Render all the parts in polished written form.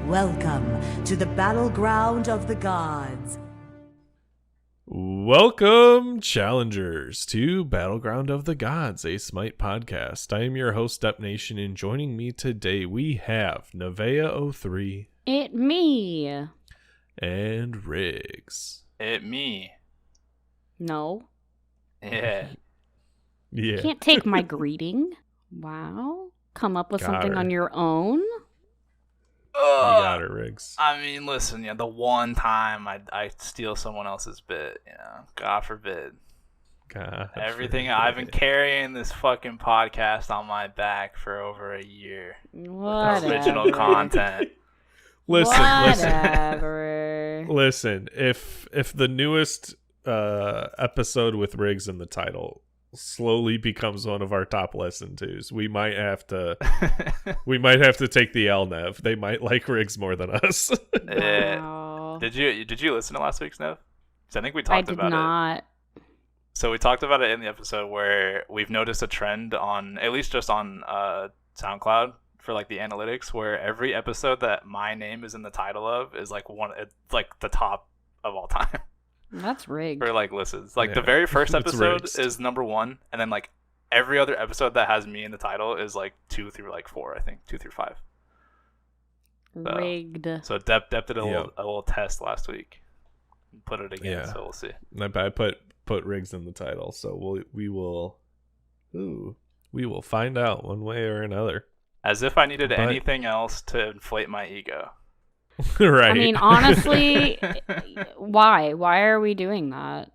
Welcome to the battleground of the gods. Welcome, challengers, to Battleground of the Gods, a Smite podcast. I am your host, Dep Nation, and joining me today we have Nevaeh03. It me. And Riggs. It me. No. Yeah. Yeah. You can't take my greeting. Wow. Come up with Got something her. on your own. You got her, Riggs. I mean, listen, the one time I steal someone else's bit, God forbid. God Everything forbid. I've been carrying this fucking podcast on my back for over a year. Whatever. Original content. Listen. Whatever. Listen, if the newest episode with Riggs in the title slowly becomes one of our top listen tos, we might have to take the L, Nev. They might like Riggs more than us. Wow. Did you listen to last week's Nev? 'Cause I think we talked about I did not. it. So we talked about it in the episode where we've noticed a trend on, at least just on SoundCloud, for like the analytics, where every episode that my name is in the title of is like the top of all time. That's rigged. For like listens. Like the Yeah. very first It's episode rigged. is number 1, and then like every other episode that has me in the title is like 2 through like 4, I think 2 through 5. Rigged. So Dep did a Yeah. little test last week. Put it again, Yeah. so we'll see. I put Riggs in the title, so we will find out one way or another. As if I needed But- anything else to inflate my ego. Right. I mean, honestly, why? Why are we doing that?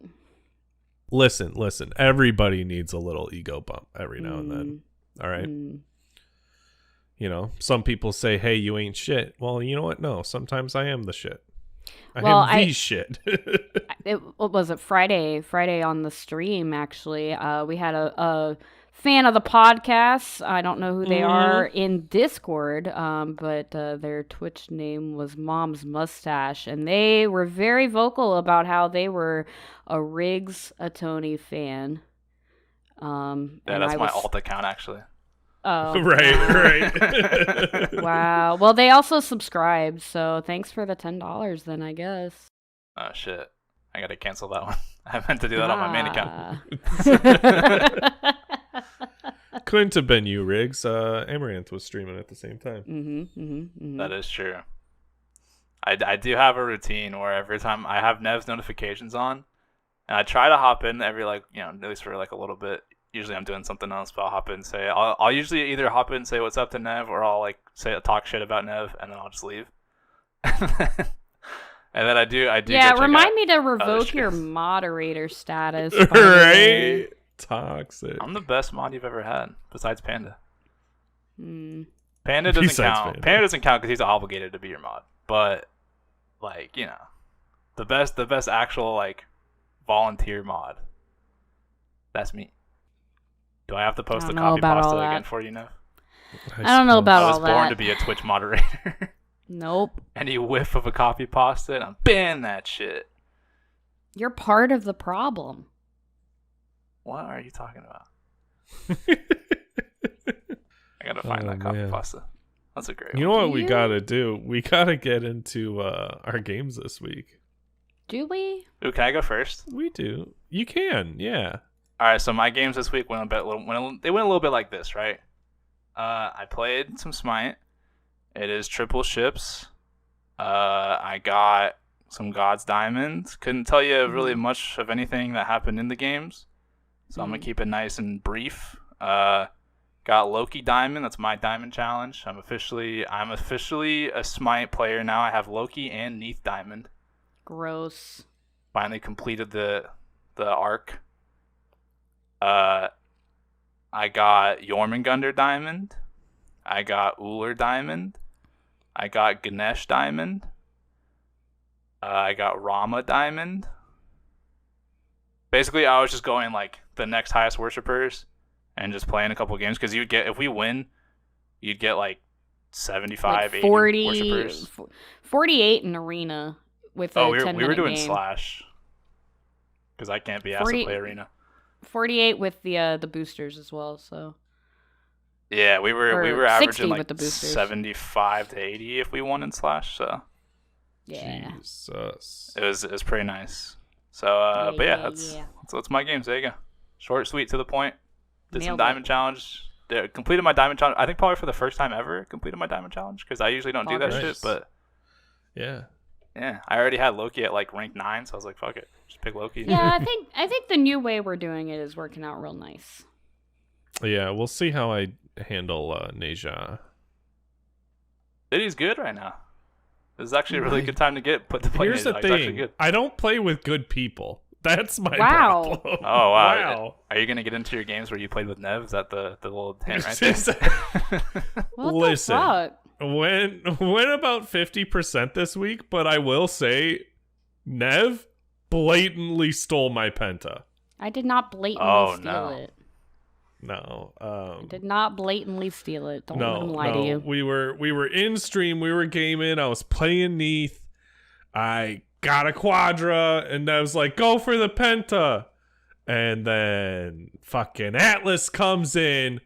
Listen. Everybody needs a little ego bump every now and then. All right. You know, some people say, "Hey, you ain't shit." Well, you know what? No, sometimes I am the shit. I am the shit. What was it? Friday on the stream, actually. We had a fan of the podcast. I don't know who they are in Discord, but their Twitch name was Mom's Mustache, and they were very vocal about how they were a Riggs a Tony fan. Yeah, and that's I my was- alt account actually. Oh, right. wow. Well, they also subscribed, so thanks for the $10 then, I guess. Oh shit. I gotta cancel that one. I meant to do that on my main account. account. Couldn't have been you, Riggs. Amaranth was streaming at the same time. That is true. I do have a routine where every time I have Nev's notifications on, and I try to hop in every at least for like a little bit. Usually I'm doing something else, but I'll hop in and say I'll usually either hop in and say what's up to Nev, or I'll talk shit about Nev, and then I'll just leave. And then I do. Yeah, go check remind out me to other revoke your streams. moderator status. by the way. Right? Toxic. I'm the best mod you've ever had, besides Panda. Hmm. Panda doesn't Besides count. Panda. Panda doesn't count because he's obligated to be your mod. But the best actual volunteer mod. That's me. Do I have to post I the don't know copy about pasta all again that. for you now? I don't know about I was all born that. to be a Twitch moderator. Nope. Any whiff of a copy pasta, and I'm ban that shit. You're part of the problem. What are you talking about? I gotta find that copy man. pasta. That's a great You know one. what we you? gotta do? We gotta get into our games this week. Do we? Ooh, can I go first? We do. You can, yeah. All right, so my games this week went a little bit like this, right? I played some Smite. It is triple ships. I got some God's Diamonds. Couldn't tell you really much of anything that happened in the games, so I'm gonna keep it nice and brief. Got Loki Diamond. That's my diamond challenge. I'm officially a Smite player now. I have Loki and Neath Diamond. Gross. Finally completed the arc. I got Jormungandr Diamond. I got Uller Diamond. I got Ganesh Diamond. I got Rama Diamond. Basically, I was just going the next highest worshippers and just playing a couple games, because if we win, you'd get 75, 80 worshippers. 48 in arena with a 10-minute we were doing game. Slash, because I can't be asked to play arena. 48 with the boosters as well, so Yeah, we were Or 60 averaging like with the boosters. 75 to 80 if we won in Slash. So Yeah. Jesus. it was pretty nice. So but that's my games. There you go. Short, sweet, to the point. Did some Nailed diamond it. challenge. Completed my diamond challenge. I think probably for the first time ever completed my diamond challenge because I usually don't do that Nice. shit. But Yeah. yeah, I already had Loki at like rank 9, so I was like, fuck it, just pick Loki. Yeah, I think the new way we're doing it is working out real nice. Yeah, we'll see how I handle Neja. Diddy's good right now. This is actually a really good time to put the play. Here's the He's actually thing. good. I don't play with good people. That's my Wow. problem. Oh wow. Wow. Are you gonna get into your games where you played with Nev? Is that the little hint right there? What Listen. the fuck? Went about 50% this week, but I will say Nev blatantly stole my penta. I did not blatantly steal no. it. No. I did not blatantly steal it. Don't let No, him lie to you. We were in stream, we were gaming, I was playing Neath. I got a quadra, and I was like, go for the penta. And then fucking Atlas comes in,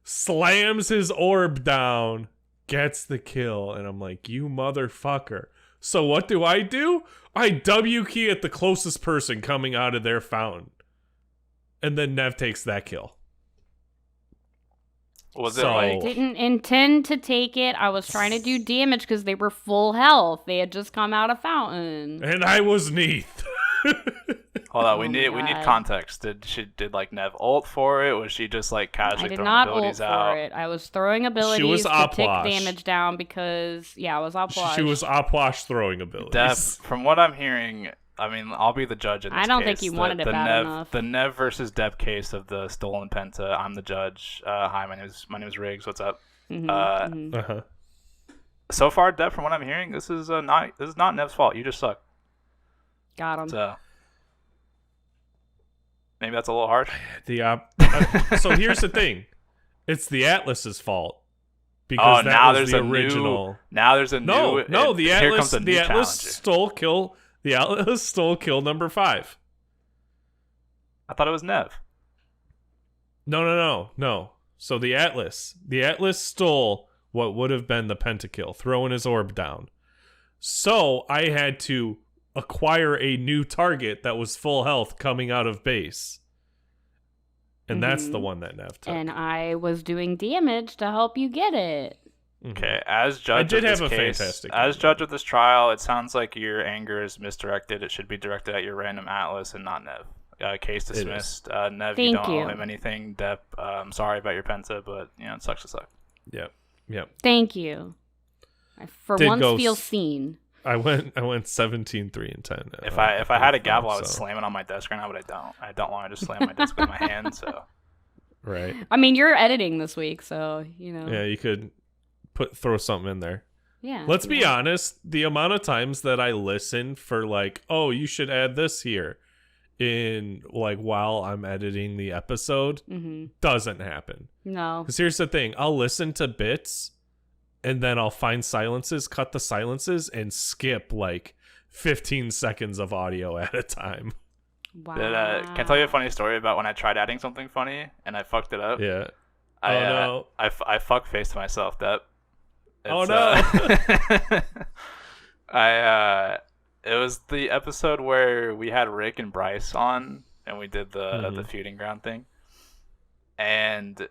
slams his orb down, gets the kill, and I'm like, you motherfucker. So what do? I W key at the closest person coming out of their fountain. And then Nev takes that kill. Was it So- like? Didn't intend to take it. I was trying to do damage because they were full health. They had just come out of fountain. And I was Neath. Hold on, Oh we my need God. context. Did like Nev ult for it? Was she just like I casually did throwing not ult abilities out? for it. I was throwing abilities to tick Opwash. damage down because I was Opwash. She was Opwash throwing Def, abilities. from what I'm hearing, I mean, I'll be the judge in this I don't case. think you wanted it bad enough. The Nev versus Dep case of the stolen penta. I'm the judge. Hi, my name is Riggs. What's up? Mhm, mhm. Uh-huh. So far, Dep, from what I'm hearing, this is not Nev's fault. You just suck. Got him. So maybe that's a little harsh. So here's the thing. It's the Atlas's fault. Because that now was there's the a original. new. Now there's a No, new. the here Atlas comes a new the Atlas challenger. stole kill. The Atlas stole kill number 5. I thought it was Nev. No. So the Atlas stole what would have been the pentakill, throwing his orb down. So I had to acquire a new target that was full health coming out of base. And that's the one that Nev took. And I was doing damage to help you get it. Okay, as judge did of this have a case, fantastic as game. judge of this trial, it sounds like your anger is misdirected. It should be directed at your random Atlas and not Nev. Case dismissed. Nev, you Thank don't you. owe him anything. Dep, I'm sorry about your penta, but it sucks to suck. Yep. Thank you. I for Did once go feel s- seen. I went 17, 3, and 10. If I had a gavel, I would so- slam it on my desk right now, but I don't. I don't want to just slam my desk with my hand. So Right. I mean, you're editing this week, so Yeah, you could throw something in there. Yeah. Let's be yeah. honest, the amount of times that I listen for like, oh, you should add this here in like while I'm editing the episode doesn't happen. No. Because here's the thing, I'll listen to bits and then I'll find silences, cut the silences, and skip like 15 seconds of audio at a time. Wow. can I tell you a funny story about when I tried adding something funny and I fucked it up? Yeah. No. I fuck faced myself, Dep. Oh, no. It was the episode where we had Rick and Bryce on and we did the feuding ground thing. And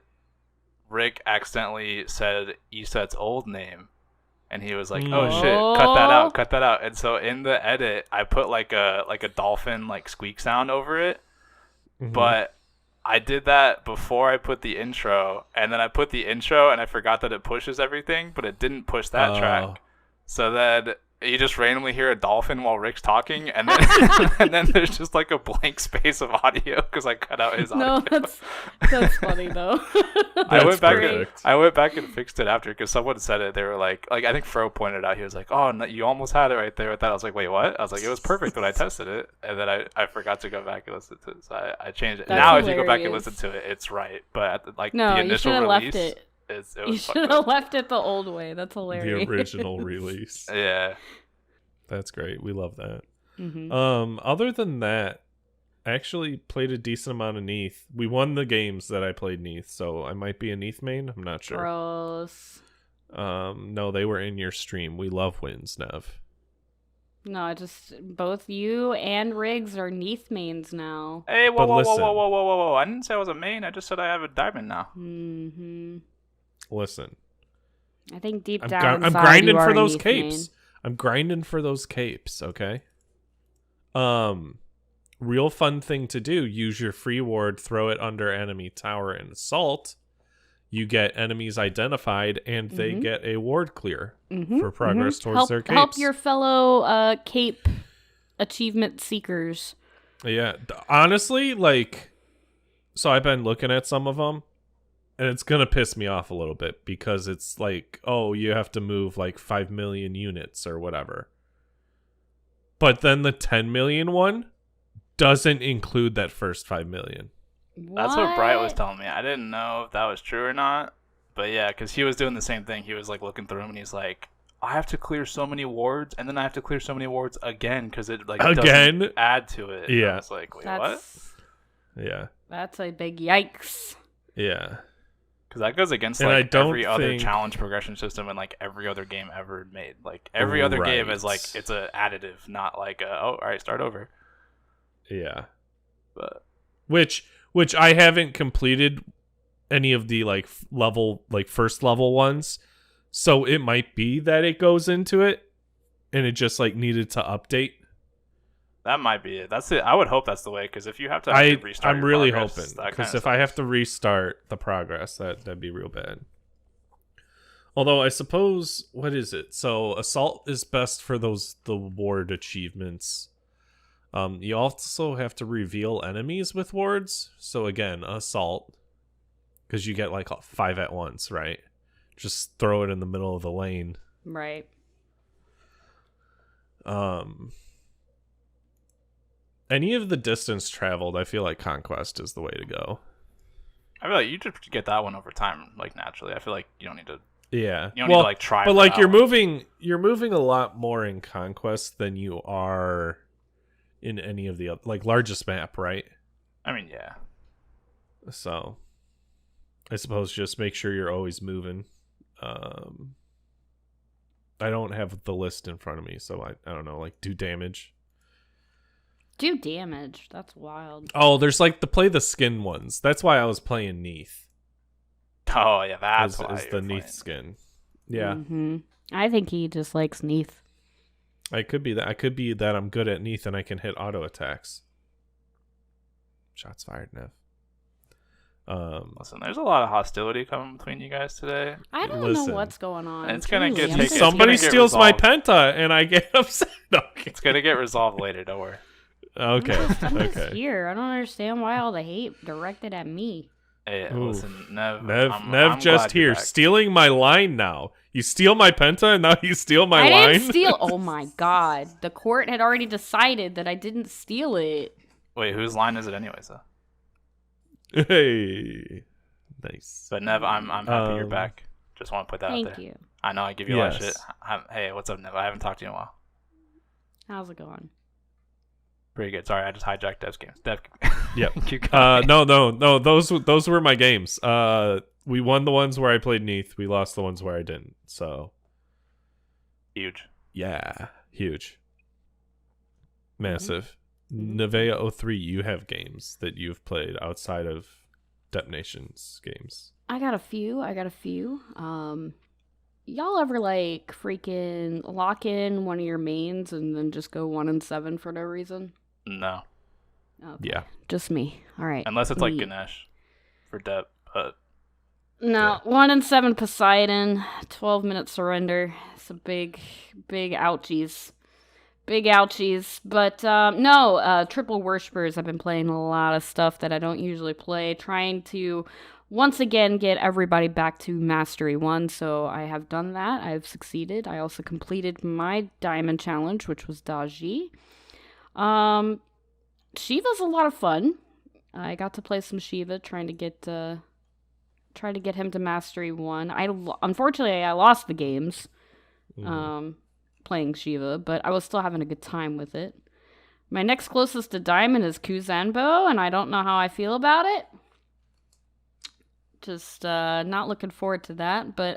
Rick accidentally said Iset's old name. And he was like, "Oh shit, cut that out." And so in the edit, I put like a dolphin like squeak sound over it. But I did that before I put the intro, and then I put the intro and I forgot that it pushes everything, but it didn't push that track. So then you just randomly hear a dolphin while Rick's talking, and then and then there's just like a blank space of audio because I cut out his audio. No, that's funny though. That's I went back and fixed it after because someone said it. They were like I think Fro pointed out. He was like, "Oh, no, you almost had it right there with that." I was like, "Wait, what?" I was like, "It was perfect when I tested it," and then I forgot to go back and listen to it. So I changed it. That's Now if you go back and hilarious. listen to it, it's right. But at the, No, the you initial should have release, left it. it You was should fucked have up. left it the old way. That's hilarious. The original release. Yeah. That's great. We love that. Mhm. Other than that, actually played a decent amount of Neath. We won the games that I played Neath, so I might be a Neath main. I'm not sure. Gross. No, they were in your stream. We love wins, Nev. No, both you and Riggs are Neath mains now. Hey, whoa, But whoa, whoa, listen. whoa, whoa, whoa, whoa, whoa! I didn't say I was a main. I just said I have a diamond now. Mm-hmm. Listen. I think deep I'm down inside grinding you are for a those Neath capes. main. I'm grinding for those capes, okay? Real fun thing to do, use your free ward, throw it under enemy tower and assault. You get enemies identified and they get a ward clear for progress towards their capes. Help your fellow cape achievement seekers. Yeah, honestly, like, so I've been looking at some of them, and it's gonna piss me off a little bit because it's like, oh, you have to move like 5 million units or whatever. But then the 10 million one doesn't include that first 5 million. That's what Bright was telling me. I didn't know if that was true or not. But yeah, because he was doing the same thing. He was like looking through them and he's like, I have to clear so many wards and then I have to clear so many wards again because it like doesn't add to it. Yeah. And I was like, wait, what? Yeah. That's a big yikes. Yeah. Because that goes against And like I don't every other think- challenge progression system and like every other game ever made. Like every other game is like Right. it's a additive, not like all right, start over. Yeah. But Which I haven't completed any of the like first level ones. So it might be that it goes into it and it just like needed to update. that might be it. That's it. I would hope that's the way because if you have to actually restart, I'm your really progress, hoping that because kinda if I have sucks. to restart the progress, that'd be real bad. Although I suppose, what is it? So assault is best for the ward achievements. You also have to reveal enemies with wards. So again, assault, because you get like 5 at once, right? Just throw it in the middle of the lane. Right. Any of the distance traveled, I feel like Conquest is the way to go. I feel like you just get that one over time, like naturally. I feel like you don't need to. Yeah. You don't need to like try. But for like that you're one. moving a lot more in Conquest than you are in any of the other, like largest map, right? I mean, yeah. So I suppose just make sure you're always moving. I don't have the list in front of me, so I don't know, like do damage. Do damage. That's wild. Oh, there's like the play the skin ones. That's why I was playing Neath. Oh yeah, that's Is why the you're Neath playing. skin. Yeah. Mm-hmm. I think he just likes Neath. I could be that. I could be that I'm good at Neath and I can hit auto attacks. Shots fired, Nev. Listen, there's a lot of hostility coming between you guys today. I don't Listen. know what's going on. It's gonna truly. get I'm taken- so Somebody it's gonna get steals my resolved. penta and I get upset. Okay. It's gonna get resolved later. Don't worry. Okay. I'm just Okay. here. I don't understand why all the hate directed at me. Hey, Ooh. listen, Nev. Nev I'm just glad you're here back. stealing my line now. You steal my penta and now you steal my I line. didn't steal. Oh my god! The court had already decided that I didn't steal it. Wait, whose line is it anyways? Though? Hey, nice. But Nev, I'm happy you're Um, back. Just want to put that out Thank there. you. I know I give you a lot of Yes. shit. Hey, what's up, Nev? I haven't talked to you in a while. How's it going? Pretty good. Sorry, I just hijacked Dev's games. Dev, Yep. keep going. No. Those were my games. We won the ones where I played Neath. We lost the ones where I didn't. So Huge. yeah, huge, massive. Mhm. Nevea 03, you have games that you've played outside of Dep Nation's games. I got a few. Y'all ever like freaking lock in one of your mains and then just go 1-7 for no reason? No, Okay. Yeah. Just me. All right. unless it's like Me. Ganesh for Dev. But No, 1-7 Poseidon, 12-minute surrender. It's a big ouchies. Big ouchies. But no, Triple Worshippers. I've been playing a lot of stuff that I don't usually play, trying to once again get everybody back to Mastery 1. So I have done that. I've succeeded. I also completed my Diamond Challenge, which was Daji. Shiva's a lot of fun. I got to play some Shiva, trying to get him to Mastery 1. Unfortunately, I lost the games playing Shiva, but I was still having a good time with it. My next closest to diamond is Kuzanbo, and I don't know how I feel about it. Just not looking forward to that, but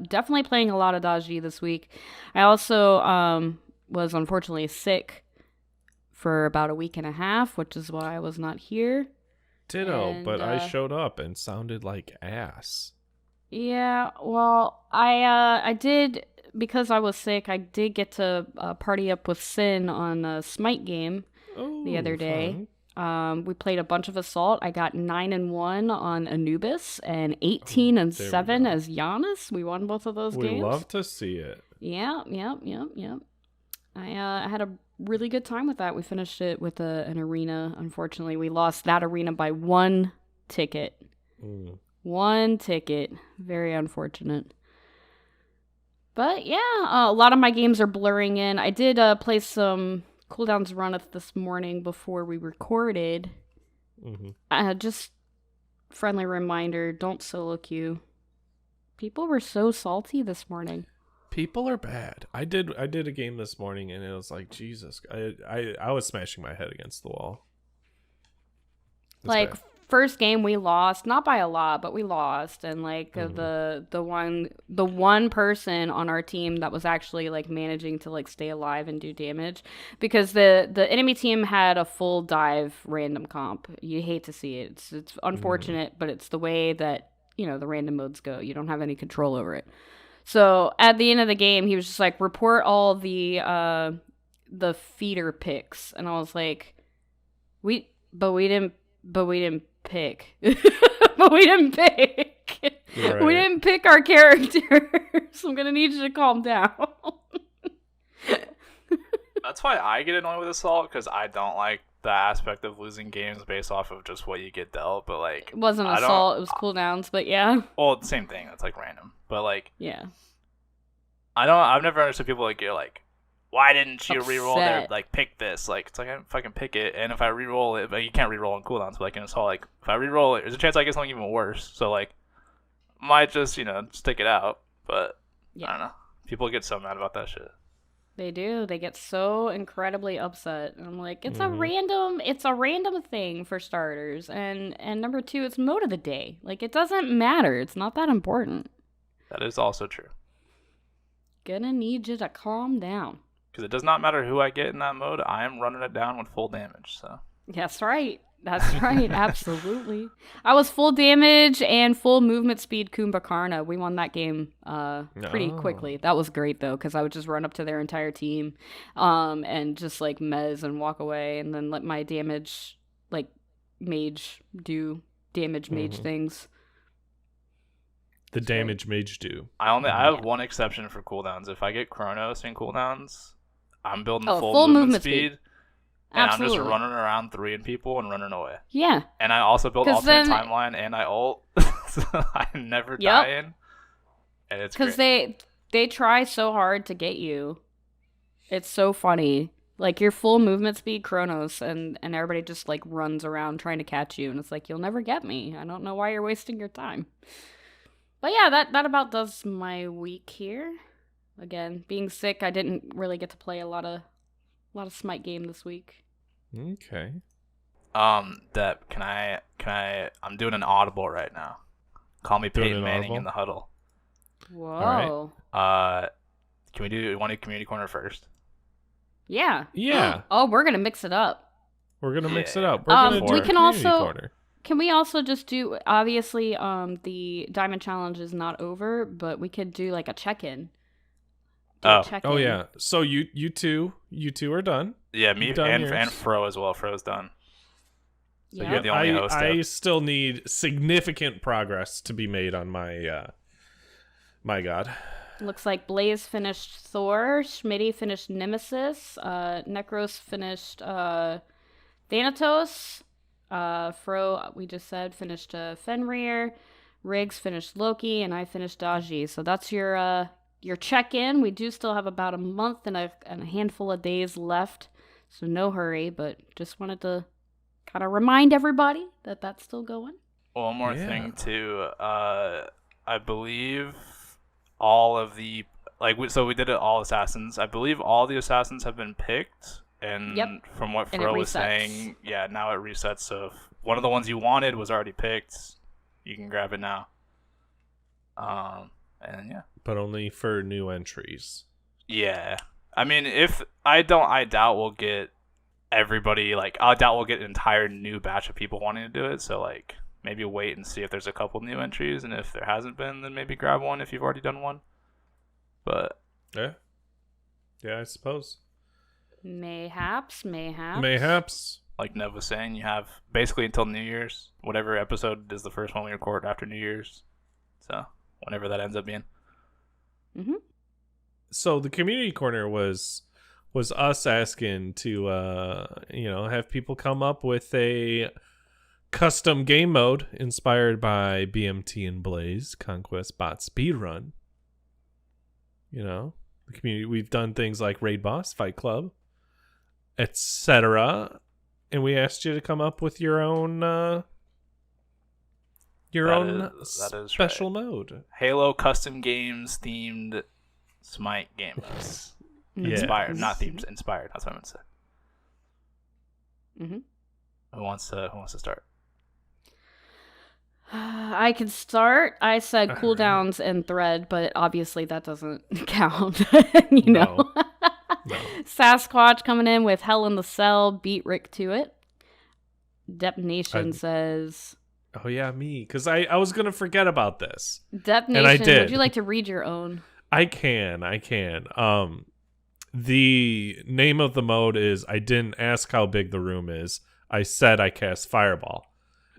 definitely playing a lot of Daji this week. I also was unfortunately sick for about a week and a half, which is why I was not here. Ditto, And, but I showed up and sounded like ass. Yeah, well, I did, because I was sick, I did get to party up with Sin on a Smite game the other day. Fun. We played a bunch of Assault. I got 9-1 on Anubis and 18-7 as Giannis. We won both of those games. We love to see it. Yeah. I had a really good time with that. We finished it with an arena. Unfortunately, we lost that arena by 1 ticket. 1 ticket. Very unfortunate. But yeah, a lot of my games are blurring in. I did play some cooldowns runneth this morning before we recorded. Just friendly reminder, don't solo queue. People were so salty this morning. People are bad. I did a game this morning and it was like, Jesus, I was smashing my head against the wall. It's like bad. First game we lost, not by a lot, but we lost, and like the one person on our team that was actually like managing to like stay alive and do damage, because the enemy team had a full dive random comp. You hate to see it. It's unfortunate, but it's the way that, you know, the random modes go. You don't have any control over it. So at the end of the game, he was just like, report all the feeder picks, and I was like, we didn't pick. But we didn't pick. Right. We didn't pick our characters. I'm gonna need you to calm down. That's why I get annoyed with Assault, because I don't like the aspect of losing games based off of just what you get dealt. But like, It wasn't Assault, it was cooldowns, but yeah. Well, same thing. It's like random. But like, Yeah. I've never understood people like, you're like, why didn't you reroll there? Upset. Like, pick this. Like, it's like, I didn't fucking pick it. And if I reroll it, like, you can't reroll on cooldowns, but like in Assault, like, if I reroll it, there's a chance I get something even worse. So like, might just, you know, stick it out. But Yeah. I don't know. People get so mad about that shit. They do. They get so incredibly upset. And I'm like, it's a random thing for starters. And number 2, it's mode of the day. Like, it doesn't matter. It's not that important. That is also true. Gonna need you to calm down. Because it does not matter who I get in that mode, I am running it down with full damage. So That's right. Absolutely. I was full damage and full movement speed Kumbhakarna. We won that game pretty quickly. That was great, though, because I would just run up to their entire team and just, like, mez and walk away, and then let my damage, like, mage do damage mage things. The damage mage do. I have one exception for cooldowns. If I get Chronos in cooldowns, I'm building full full movement speed. And Absolutely. I'm just running around 3 people and running away. Yeah. And I also build 'Cause alternate then- timeline and I ult. So I'm never dying. And it's Because great. they try so hard to get you. It's so funny. Like, your full movement speed Chronos, and everybody just, like, runs around trying to catch you. And it's like, you'll never get me. I don't know why you're wasting your time. But yeah, that about does my week here. Again, being sick, I didn't really get to play a lot of Smite game this week. Okay. Dep, can I I'm doing an audible right now. Call me Doing Peyton an Manning audible? in the huddle. Whoa. Can we want to do community corner first? Yeah. Yeah. Oh, we're gonna mix it up. We're gonna mix it Yeah. up. We're gonna do we a can community also- corner. Can we also just do, obviously, the Diamond Challenge is not over, but we could do, like, a check-in. Oh yeah. So you two are done. Yeah, me You've done and yours. Fro as well. Fro's done. So Yeah. you're the only host. I Dep. still need significant progress to be made on my my god. Looks like Blaze finished Thor, Schmitty finished Nemesis, Necros finished Thanatos, Fro, we just said, finished Fenrir, Riggs finished Loki, and I finished Daji. So that's your check-in. We do still have about a month and a handful of days left, so no hurry, but just wanted to kind of remind everybody that that's still going. One more Yeah. thing too. I believe all of the so we did it all assassins. I believe all the assassins have been picked. And Yep. from what And it Fro was resets. saying, yeah, now it resets. So if one of the ones you wanted was already picked, you can grab it now. And yeah. But only for new entries. Yeah. I mean, I doubt we'll get everybody, like, I doubt we'll get an entire new batch of people wanting to do it. So, like, maybe wait and see if there's a couple new entries. And if there hasn't been, then maybe grab one if you've already done one. But. Yeah. Yeah, I suppose. Mayhaps. Mayhaps. Like Nev was saying, you have basically until New Year's. Whatever episode is the first one we record after New Year's. So, whenever that ends up being. Mm-hmm. So the community corner was us asking to have people come up with a custom game mode inspired by BMT and Blaze Conquest Bot Speedrun. The community, we've done things like Raid Boss, Fight Club, etc. And we asked you to come up with your own That is special right. mode. Halo custom games themed Smite game modes. Yeah. Inspired, not themed, inspired. That's what I meant to say. Mm-hmm. Who wants to start? I can start. I said cooldowns and thread, but obviously that doesn't count. No. Sasquatch coming in with Hell in the Cell, beat Rick to it. Dep Nation says... Oh, yeah, me. Because I was going to forget about this. Dep Nation, and I did. would you like to read your own? I can. The name of the mode is, I didn't ask how big the room is. I said I cast Fireball.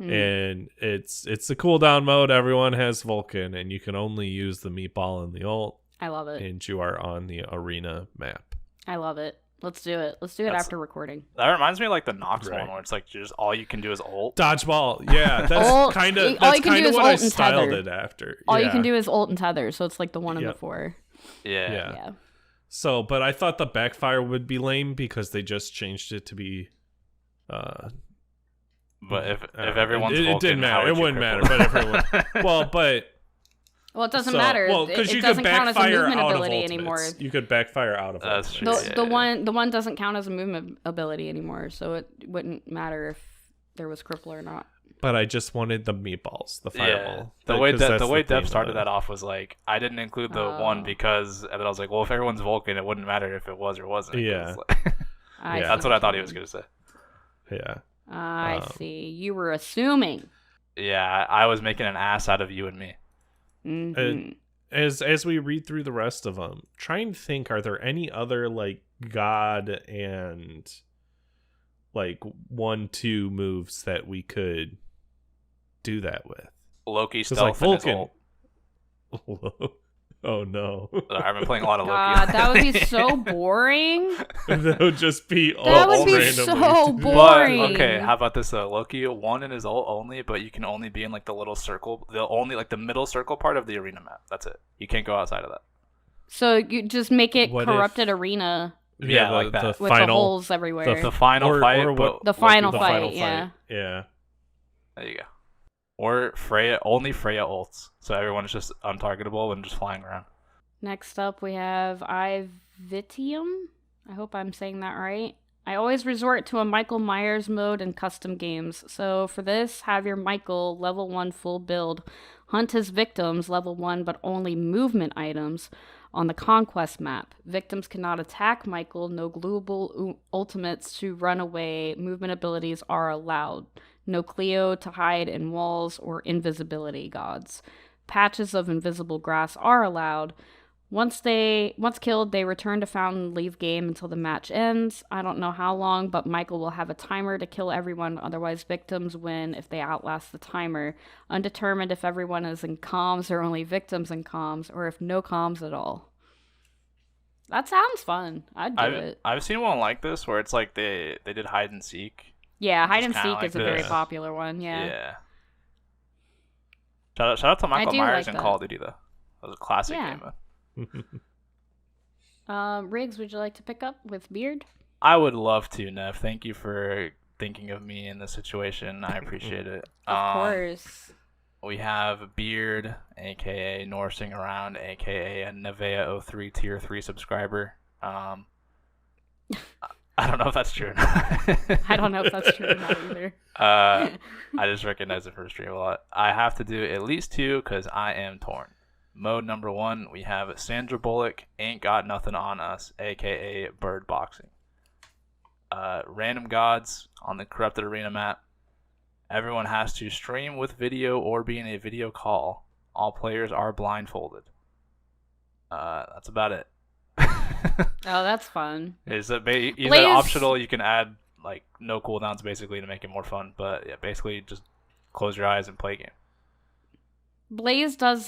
And it's a cooldown mode. Everyone has Vulcan, and you can only use the meatball and the ult. I love it. And you are on the arena map. I love it. Let's do it. Let's do it after recording. That reminds me of like the Nox Right. one, where it's like just all you can do is ult. Dodgeball. Yeah, that's kind of all you can do is what I ult and styled tether. it after. All Yeah. you can do is ult and tether, so it's like the one and the four. Yeah. Yeah. So, but I thought the backfire would be lame because they just changed it to be. But if everyone's it Vulcan, didn't how matter. would It you wouldn't matter. cripple But them? everyone. Well, it doesn't So- matter. Well, 'cause it you doesn't could count as a backfire movement out of ability ultimates. anymore. You could backfire out of That's ultimates. true. The one doesn't count as a movement ability anymore, so it wouldn't matter if there was cripple or not. But I just wanted the meatballs, the fireball. The way Because that's Dep theme of started it. that off was like, I didn't include the one because, and then I was like, well, if everyone's Vulcan, it wouldn't matter if it was or wasn't. 'cause, Yeah. like, I that's see what I thought he was gonna say. Yeah. I see. You were assuming. Yeah, I was making an ass out of you and me. Mhm. As we read through the rest of them, try and think: are there any other like God and like 1-2 moves that we could do that with? Loki 'Cause, like, stealth and his Vulcan. Oh no, I've been playing a lot of Loki. God, that would be so boring. that would just be all That would be randomly. so But boring. okay, how about this though? Loki one in his ult only, but you can only be in like the little circle, the middle circle part of the arena map. That's it. You can't go outside of that. So you just make it What corrupted arena Yeah, like that. The with final, the holes everywhere. The final or fight, what- The final the fight, final yeah. fight. Yeah. There you go. Or only Freya ults, so everyone's just untargetable and just flying around. Next up, we have Ivitium. I hope I'm saying that right. I always resort to a Michael Myers mode in custom games. So for this, have your Michael level 1 full build. Hunt his victims level 1, but only movement items on the Conquest map. Victims cannot attack Michael. No global ultimates to run away. Movement abilities are allowed. No Cleo to hide in walls or invisibility gods. Patches of invisible grass are allowed. Once killed, they return to Fountain, leave game until the match ends. I don't know how long, but Michael will have a timer to kill everyone, otherwise victims win if they outlast the timer. Undetermined if everyone is in comms or only victims in comms, or if no comms at all. That sounds fun. I'd do it. I've seen one like this where it's like they did hide and seek. Yeah, hide It's and kinda seek like is a very this. popular one, yeah. Yeah. Shout out to Michael do Myers like in that. Call of Duty though. That was a classic Yeah. game. Riggs, would you like to pick up with Beard? I would love to, Nev. Thank you for thinking of me in this situation. I appreciate it. Of course. We have Beard, aka Norsing Around, aka a Nevea 03 tier 3 subscriber. I don't know if that's true or not. I don't know if that's true or not either. I just recognize it for stream a lot. I have to do at least 2 because I am torn. Mode number 1, we have Sandra Bullock, Ain't Got Nothing on Us, aka Bird Boxing. Random gods on the corrupted arena map. Everyone has to stream with video or be in a video call. All players are blindfolded. That's about it. Oh, that's fun. Is that either Blaze... optional? You can add like no cooldowns basically to make it more fun. But yeah, basically just close your eyes and play a game. Blaze does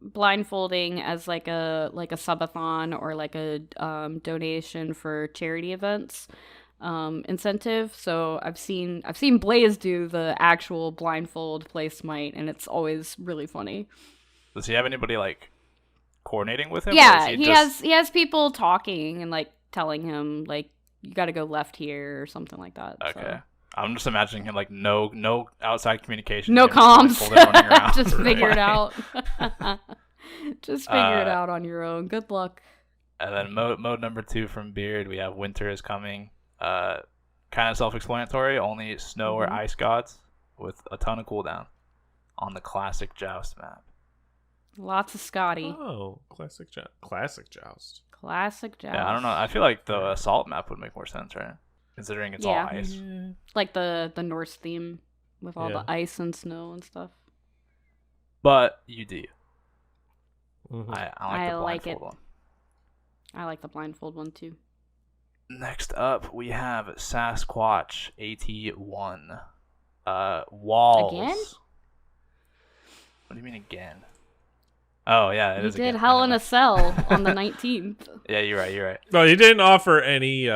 blindfolding as like a subathon or like a donation for charity events incentive. So I've seen Blaze do the actual blindfold play Smite, and it's always really funny. Does he have anybody like coordinating with him? Yeah, he has people talking and like telling him like you got to go left here or something like that. Okay. So. I'm just imagining him like no outside communication. No comms. Just right? figure it out. Just figure it out on your own. Good luck. And then mode number 2 from Beard, we have Winter is Coming. Kind of self-explanatory. Only snow or ice gods with a ton of cooldown on the classic Joust map. Lots of Scotty. Oh, classic Joust. Classic Joust. Classic Joust. Yeah, I don't know. I feel like the Assault map would make more sense, right? Considering it's all ice. Yeah. Like the Norse theme with all the ice and snow and stuff. But you do. Mm-hmm. I like the blindfold one. I like the blindfold one too. Next up, we have Sasquatch AT1. Walls. Again? What do you mean again? Oh, yeah, it is again. He did Hell in a Cell on the 19th. Yeah, you're right. No, he didn't offer any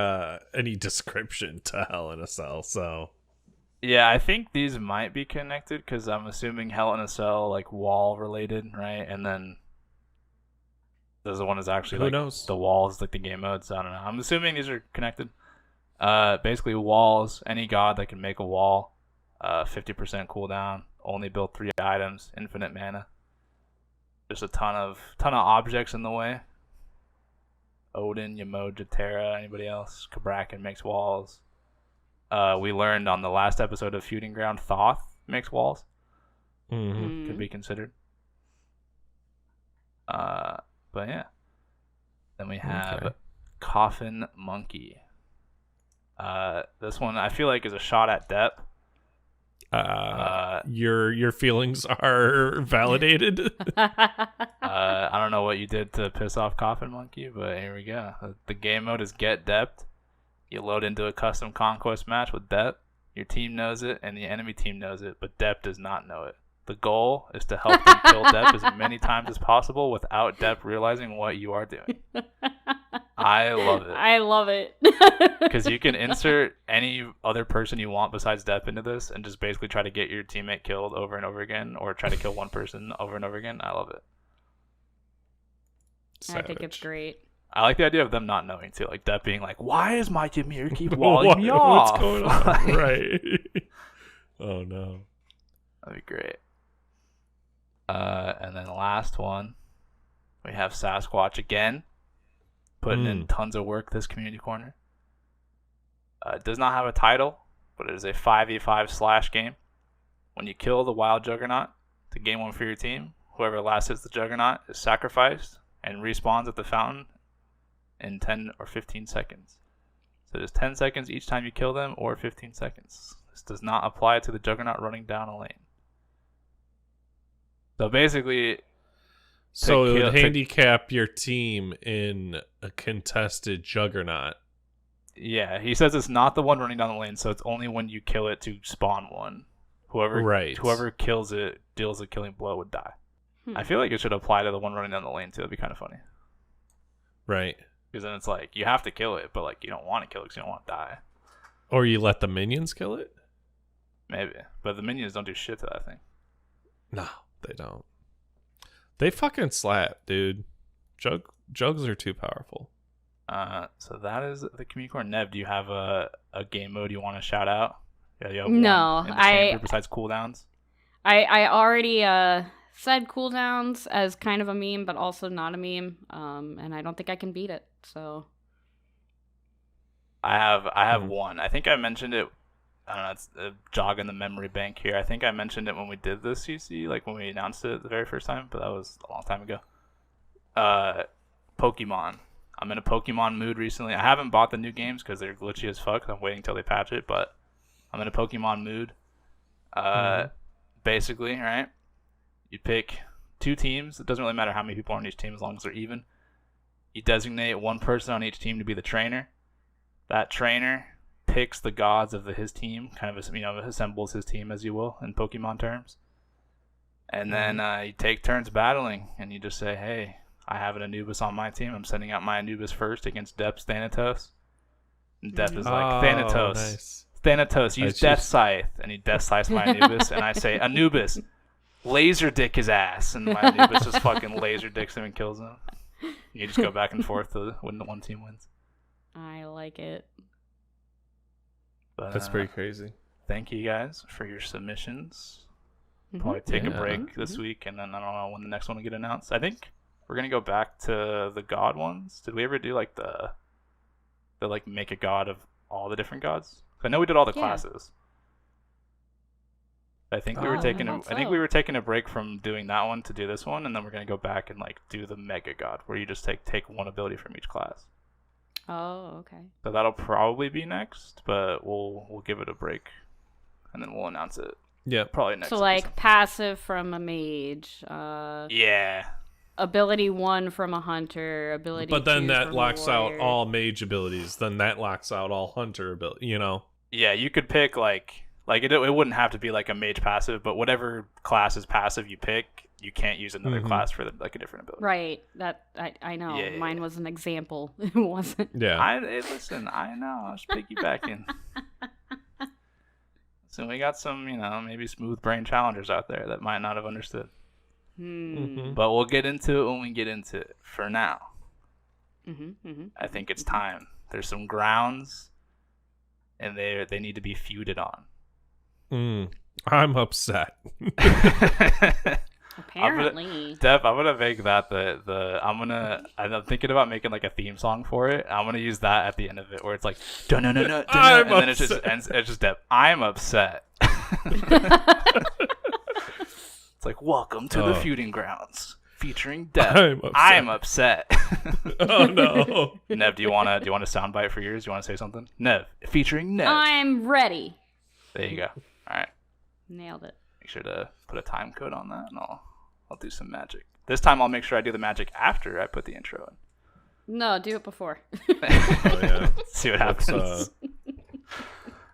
description to Hell in a Cell, so... Yeah, I think these might be connected, because I'm assuming Hell in a Cell, like, wall-related, right? And then there's the one that's actually, Who knows? The walls, like the game modes. I don't know. I'm assuming these are connected. Basically, walls, any god that can make a wall, 50% cooldown, only build 3 items, infinite mana. Just a ton of objects in the way. Odin, Yamod, Jatera, anybody else? Kabrakan makes walls. We learned on the last episode of Feuding Ground, Thoth makes walls. Mm-hmm. Could be considered. But yeah. Then we have Coffin Monkey. This one I feel like is a shot at Dep. Your feelings are validated. I don't know what you did to piss off Coffin Monkey, but here we go. The game mode is Get Dept. You load into a custom conquest match with Dep. Your team knows it, and the enemy team knows it, but Dep does not know it. The goal is to help them kill Dep as many times as possible without Dep realizing what you are doing. I love it. I love it. Because you can insert any other person you want besides Dep into this and just basically try to get your teammate killed over and over again, or try to kill one person over and over again. I love it. Savage. I think it's great. I like the idea of them not knowing too, like Dep being like, "Why is my Ymir keep walling me off? What's going on?" Right. Oh no. That'd be great. And then the last one, we have Sasquatch again, putting in tons of work this community corner. It does not have a title, but it is a 5v5 slash game. When you kill the wild Juggernaut to gain one for your team, whoever last hits the Juggernaut is sacrificed and respawns at the fountain in 10 or 15 seconds. So there's 10 seconds each time you kill them, or 15 seconds. This does not apply to the Juggernaut running down a lane. So basically, so it would handicap your team in a contested Juggernaut. Yeah, he says it's not the one running down the lane, so it's only when you kill it to spawn one. Whoever kills it deals a killing blow would die. I feel like it should apply to the one running down the lane too. That'd be kind of funny. Right. Because then it's like you have to kill it, but like you don't want to kill it because you don't want to die. Or you let the minions kill it? Maybe, but the minions don't do shit to that thing. No, they don't. They fucking slap, dude. Jugs are too powerful. So that is the community corner. Nev, do you have a game mode you want to shout out? Yeah, you have no, one in the chamber besides cooldowns. I already said cooldowns as kind of a meme, but also not a meme. And I don't think I can beat it. So I have one. I think I mentioned it. I don't know. It's a jog in the memory bank here. I think I mentioned it when we did this CC, like when we announced it the very first time, but that was a long time ago. Pokemon. I'm in a Pokemon mood recently. I haven't bought the new games because they're glitchy as fuck. I'm waiting till they patch it, but I'm in a Pokemon mood. Basically, right? You pick 2 teams. It doesn't really matter how many people are on each team as long as they're even. You designate one person on each team to be the trainer. That trainer picks the gods of his team, kind of, assembles his team, as you will, in Pokemon terms. And then you take turns battling, and you just say, hey, I have an Anubis on my team. I'm sending out my Anubis first against Dep's Thanatos. And Dep is like, Thanatos, nice. Thanatos, use Death Scythe. And he Death Scythes my Anubis, and I say, Anubis, laser dick his ass. And my Anubis just fucking laser dicks him and kills him. You just go back and forth to when the one team wins. I like it. But, That's pretty crazy. Thank you guys for your submissions. Probably take a break this Mm-hmm. week, and then I don't know when the next one will get announced. I think we're gonna go back to the god ones. Did we ever do like the like make a god of all the different gods? I know we did all the classes. I think we were taking I think we were taking a break from doing that one to do this one, and then we're gonna go back and like do the mega god, where you just take one ability from each class. Oh, okay. So that'll probably be next, but we'll give it a break, and then we'll announce it. Yeah, Probably next. So episode. like passive from a mage, Yeah. ability 1 from a hunter, ability. but then 2 that from locks a out warrior. all mage abilities. Then that locks out all hunter ability. Yeah, you could pick like it wouldn't have to be like a mage passive, but whatever class is passive you pick, you can't use another class for like a different ability. Right. That I know. Yeah. Mine was an example. It wasn't. Yeah. Listen, I know. I was piggybacking. So we got some, maybe smooth brain challengers out there that might not have understood. But we'll get into it when we get into it. For now, I think it's time. There's some grounds, and they need to be feuded on. I'm upset. Apparently. Dep, I'm gonna make that I'm thinking about making like a theme song for it. I'm gonna use that at the end of it, where it's like no, and then it just ends. It's just Dep. I'm upset. It's like, welcome to the Feuding Grounds, featuring Dep. I'm upset. Oh no. Nev, do you want a soundbite for yours? You want to say something? Nev, featuring Nev. I'm ready. There you go. All right. Nailed it. Make sure to put a time code on that, and I'll do some magic. This time I'll make sure I do the magic after I put the intro in. No, do it before. Yeah. See what happens.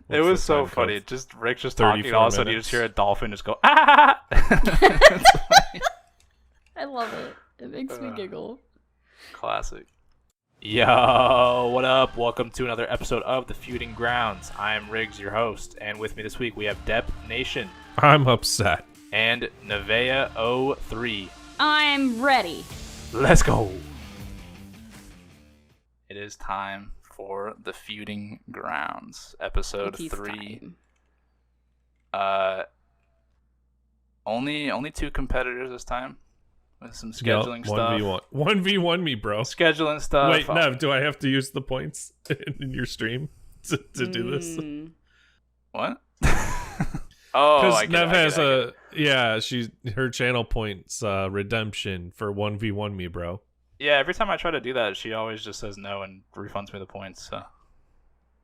It was so funny. Rick's just talking, and all of a sudden you just hear a dolphin just go, ah! I love it. It makes me giggle. Classic. Yo, what up? Welcome to another episode of the Feuding Grounds. I'm Riggs, your host, and with me this week we have Dep Nation I'm upset. and Nevea03. I'm ready. Let's go. It is time for the Feuding Grounds, episode Cookies 3. time. Only 2 competitors this time, with some scheduling stuff. 1v1. 1v1 me, bro. Scheduling stuff. Wait, Nev, do I have to use the points in your stream to do this? What? Oh, Because Nev has her channel points redemption for 1v1 me, bro. Yeah, every time I try to do that, she always just says no and refunds me the points. So.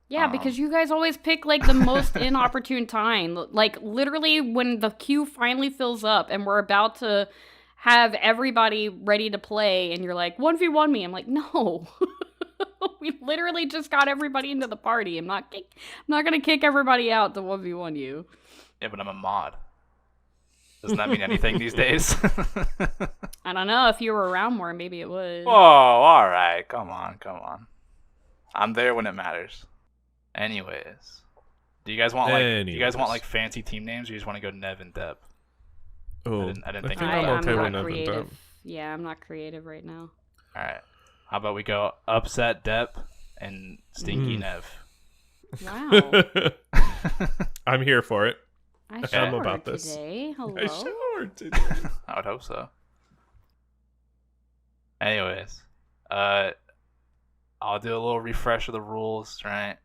Yeah, because you guys always pick like the most inopportune time. Like literally when the queue finally fills up and we're about to have everybody ready to play and you're like, 1v1 me. I'm like, no. We literally just got everybody into the party. I'm not going to kick everybody out to 1v1 you. Yeah, but I'm a mod. Doesn't that mean anything these days? I don't know. If you were around more, maybe it would. Whoa, all right. Come on. I'm there when it matters. Anyways. Do you guys want like fancy team names, or you just want to go Nev and Dep? Oh, I didn't think I'm about okay with not Nev and creative. Dep. Yeah, I'm not creative right now. All right. How about we go upset Dep and stinky Nev? Wow. I'm here for it. I I'm showered about this. today. Hello. I showered today. I would hope so. Anyways, I'll do a little refresh of the rules, right?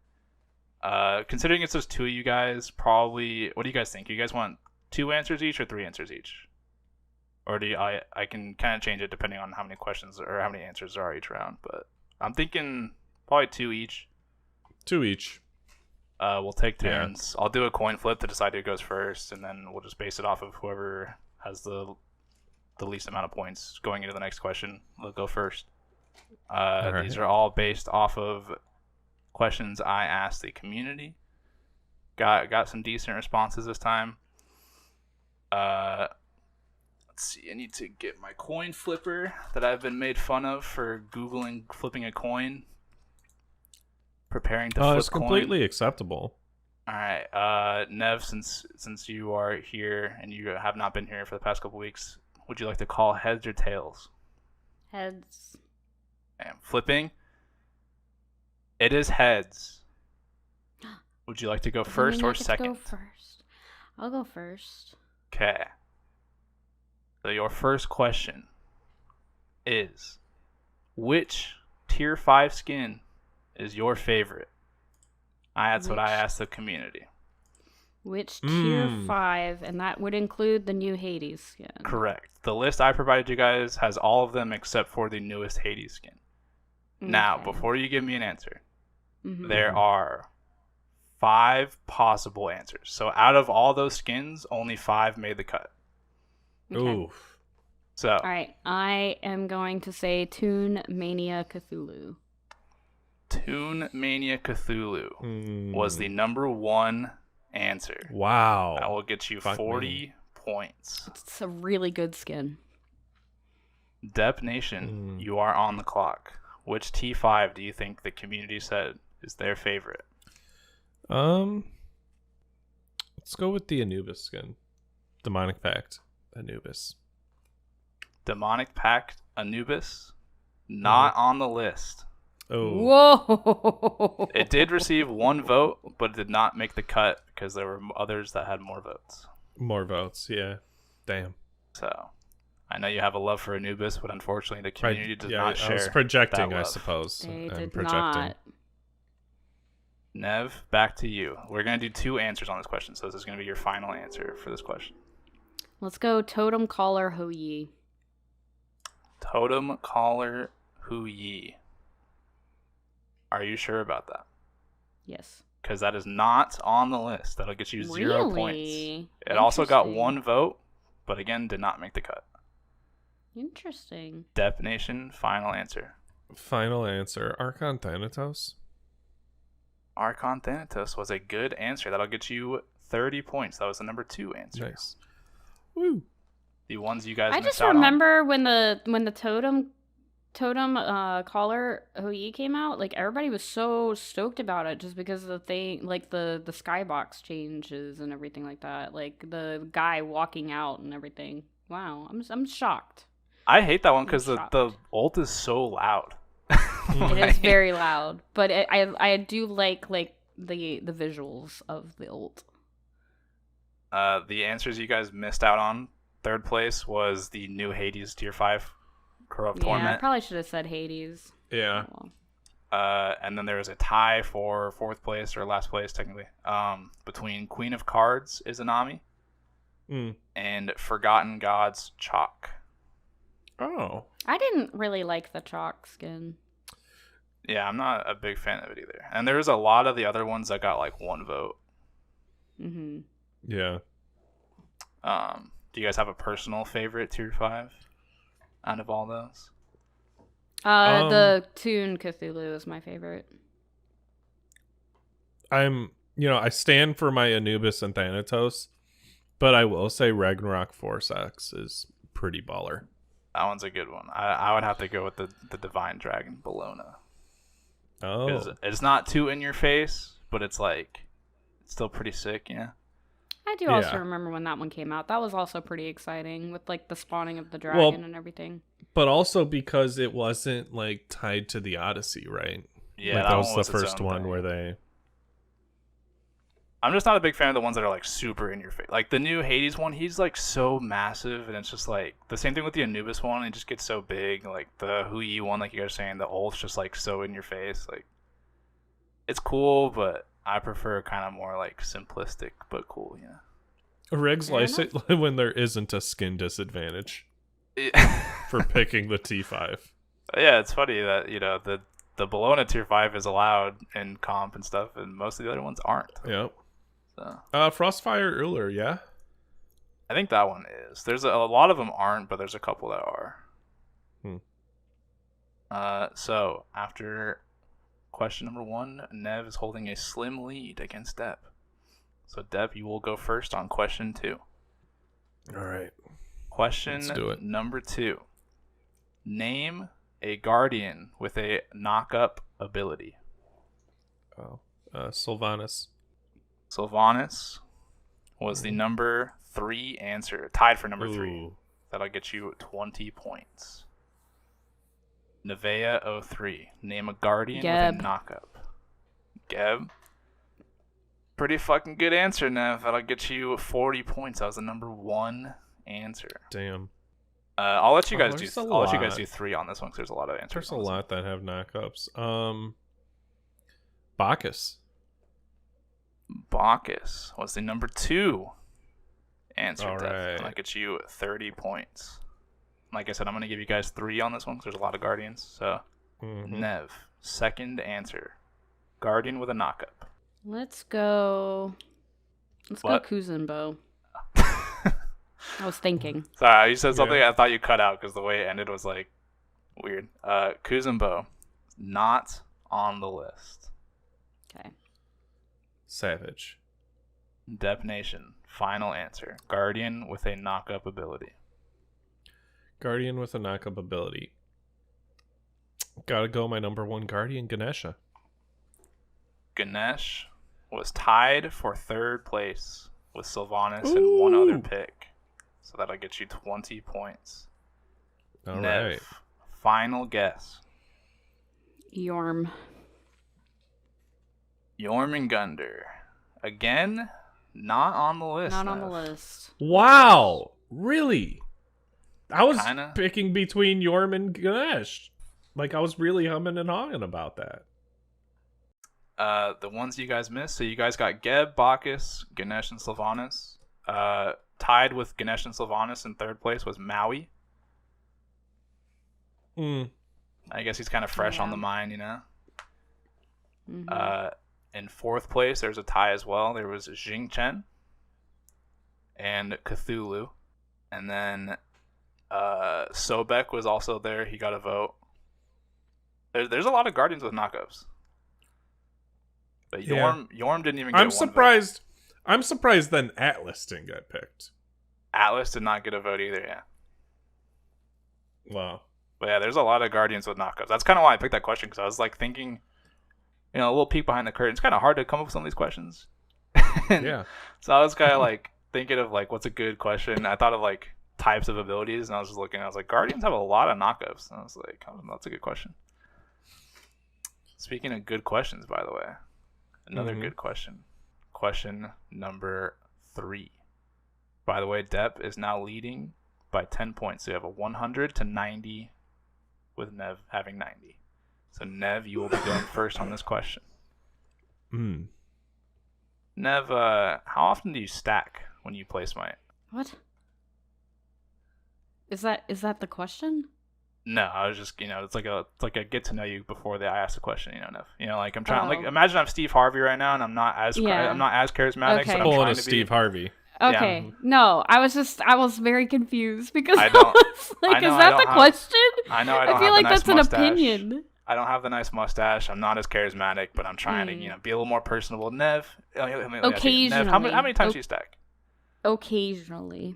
Considering it's just two of you guys, probably. What do you guys think? You guys want 2 answers each or 3 answers each? Or do you, I can kind of change it depending on how many questions or how many answers there are each round. But I'm thinking probably 2 each. 2 each. We'll take turns. I'll do a coin flip to decide who goes first, and then we'll just base it off of whoever has the least amount of points going into the next question. They'll go first. Right. These are all based off of questions I asked the community. Got some decent responses this time. Let's see. I need to get my coin flipper that I've been made fun of for Googling flipping a coin. Preparing to flip It's completely coin. acceptable. All right, Nev, since you are here and you have not been here for the past couple weeks, would you like to call heads or tails? Heads. And flipping. It is heads. Would you like to go first or second? Go first. I'll go first. Okay. So your first question is, which tier 5 skin is your favorite? That's what I asked the community. Which tier 5, and that would include the new Hades skin. Correct. The list I provided you guys has all of them except for the newest Hades skin. Okay. Now, before you give me an answer, there are 5 possible answers. So out of all those skins, only 5 made the cut. Okay. Ooh. So. All right, I am going to say Toon Mania Cthulhu. Toon Mania Cthulhu was the number 1 answer. Wow. That will get you 40 points. It's a really good skin. Dep Nation, you are on the clock. Which T5 do you think the community said is their favorite? Let's go with the Anubis skin. Demonic Pact Anubis. Demonic Pact Anubis, not on the list. Oh. Whoa! It did receive 1 vote, but it did not make the cut because there were others that had more votes. More votes, yeah. Damn. So, I know you have a love for Anubis, but unfortunately the community does not share. I was projecting, that I love. suppose. They I'm did projecting. not. Nev, back to you. We're going to do 2 answers on this question, so this is going to be your final answer for this question. Let's go Totem Caller Ho Yi. Totem Caller Hu Yi. Are you sure about that? Yes. Because that is not on the list. That'll get you 0 points. Really? It also got Interesting. 1 vote, but again, did not make the cut. Interesting. Dep Nation, final answer. Final answer. Archon Thanatos. Archon Thanatos was a good answer. That'll get you 30 points. That was the number 2 answer. Nice. Woo. The ones you guys I missed just out remember when the totem Caller Ho Yi came out, like everybody was so stoked about it just because of the thing, like the skybox changes and everything like that, like the guy walking out and everything. Wow, I'm shocked. I hate that one because shocked. the ult is so loud. It is very loud, but I do like the visuals of the ult. The answers you guys missed out on, 3rd place was the new Hades tier 5 Corrupt Yeah, I Torment. probably should have said Hades. Yeah. Oh, well. And then there was a tie for 4th place, or last place technically, between Queen of Cards Izanami and Forgotten Gods Chalk. Oh. I didn't really like the chalk skin. Yeah, I'm not a big fan of it either. And there's a lot of the other ones that got like 1 vote. Mm-hmm. Yeah. Do you guys have a personal favorite tier 5 out of all those? The Toon Cthulhu is my favorite. I stand for my Anubis and Thanatos, but I will say Ragnarok Force X is pretty baller. That one's a good one. I would have to go with the Divine Dragon Bologna. Oh. It's not too in your face, but it's still pretty sick, yeah. I do also remember when that one came out. That was also pretty exciting with like the spawning of the dragon and everything. But also because it wasn't like tied to the Odyssey, right? Yeah, that was the its first own one thing. where they. I'm just not a big fan of the ones that are like super in your face. Like the new Hades one, he's like so massive, and it's just like the same thing with the Anubis one. It just gets so big. Like the Hui one, like you guys are saying, the Ulf's just like so in your face. Like it's cool, but I prefer kind of more like simplistic but cool. Yeah. Riggs likes it when there isn't a skin disadvantage for picking the T5. Yeah, it's funny that the Bologna tier 5 is allowed in comp and stuff, and most of the other ones aren't. Yep. So. Frostfire Uller, yeah? I think that one is. There's a lot of them aren't, but there's a couple that are. So, after question number 1, Nev is holding a slim lead against Dep. So, Dep, you will go first on question 2. All right. Question number 2. Name a Guardian with a knock-up ability. Sylvanas. Sylvanas was the number 3 answer. Tied for number 3. That'll get you 20 points. Nevea 03. Name a Guardian with a knock-up. Geb. Pretty fucking good answer, Nev. That'll get you 40 points. That was the number 1 answer. Damn. I'll let you guys do. I'll let you guys do 3 on this one because there's a lot of answers. There's a lot that have knockups. Bacchus. Bacchus was the number 2 answer. All right. That gets you 30 points. Like I said, I'm going to give you guys 3 on this one because there's a lot of Guardians. So, Nev, second answer. Guardian with a knockup. Let's go Kuzenbo. I was thinking. Sorry, you said something I thought you cut out because the way it ended was like weird. Kuzenbo, not on the list. Okay. Savage. Dep Nation, final answer. Guardian with a knock-up ability. Guardian with a knock-up ability. Gotta go my number 1 Guardian, Ganesha. Ganesh was tied for 3rd place with Sylvanas and one other pick. So that'll get you 20 points. All Nev, right. final guess. Yorm. Jormungandr. Again, not on the list. Not on Nev. the list. Wow. Really? I was Kinda. picking between Yorm and Ganesh. Like, I was really humming and hawing about that. The ones you guys missed. So you guys got Geb, Bacchus, Ganesh, and Sylvanas. Tied with Ganesh and Sylvanas in 3rd place was Maui. I guess he's kind of fresh on the mind, In 4th place, there's a tie as well. There was Jing Chen and Cthulhu. And then Sobek was also there. He got a vote. There's a lot of Guardians with knockups. But Yorm didn't even get I'm one surprised. I'm surprised then Atlas didn't get picked. Atlas did not get a vote either, yeah. Wow. But yeah, there's a lot of Guardians with knockups. That's kind of why I picked that question, because I was like thinking, a little peek behind the curtain. It's kind of hard to come up with some of these questions. Yeah. So I was kind of like thinking of like what's a good question. I thought of like types of abilities, and I was just looking. I was like, Guardians have a lot of knockups. And I was like, oh, that's a good question. Speaking of good questions, by the way, another good question. Question number 3. By the way, Dep is now leading by 10 points. So you have a 100 to 90 with Nev having 90. So Nev, you will be going first on this question. Nev, how often do you stack when you play Smite? What? Is that the question? No, I was just, it's like a get to know you before I ask the question, Nev. Like I'm trying, like imagine I'm Steve Harvey right now, and I'm not as charismatic, Okay. but I'm Pulling trying a to Steve be. Harvey. Okay. Yeah. No, I was very confused because I I, don't- was like, I know is I that don't the have- question? I know I don't I feel have like the nice that's mustache. an opinion. I don't have the nice mustache. I'm not as charismatic, but I'm trying to, be a little more personable. Nev, Occasionally. how many times do you stack? Occasionally.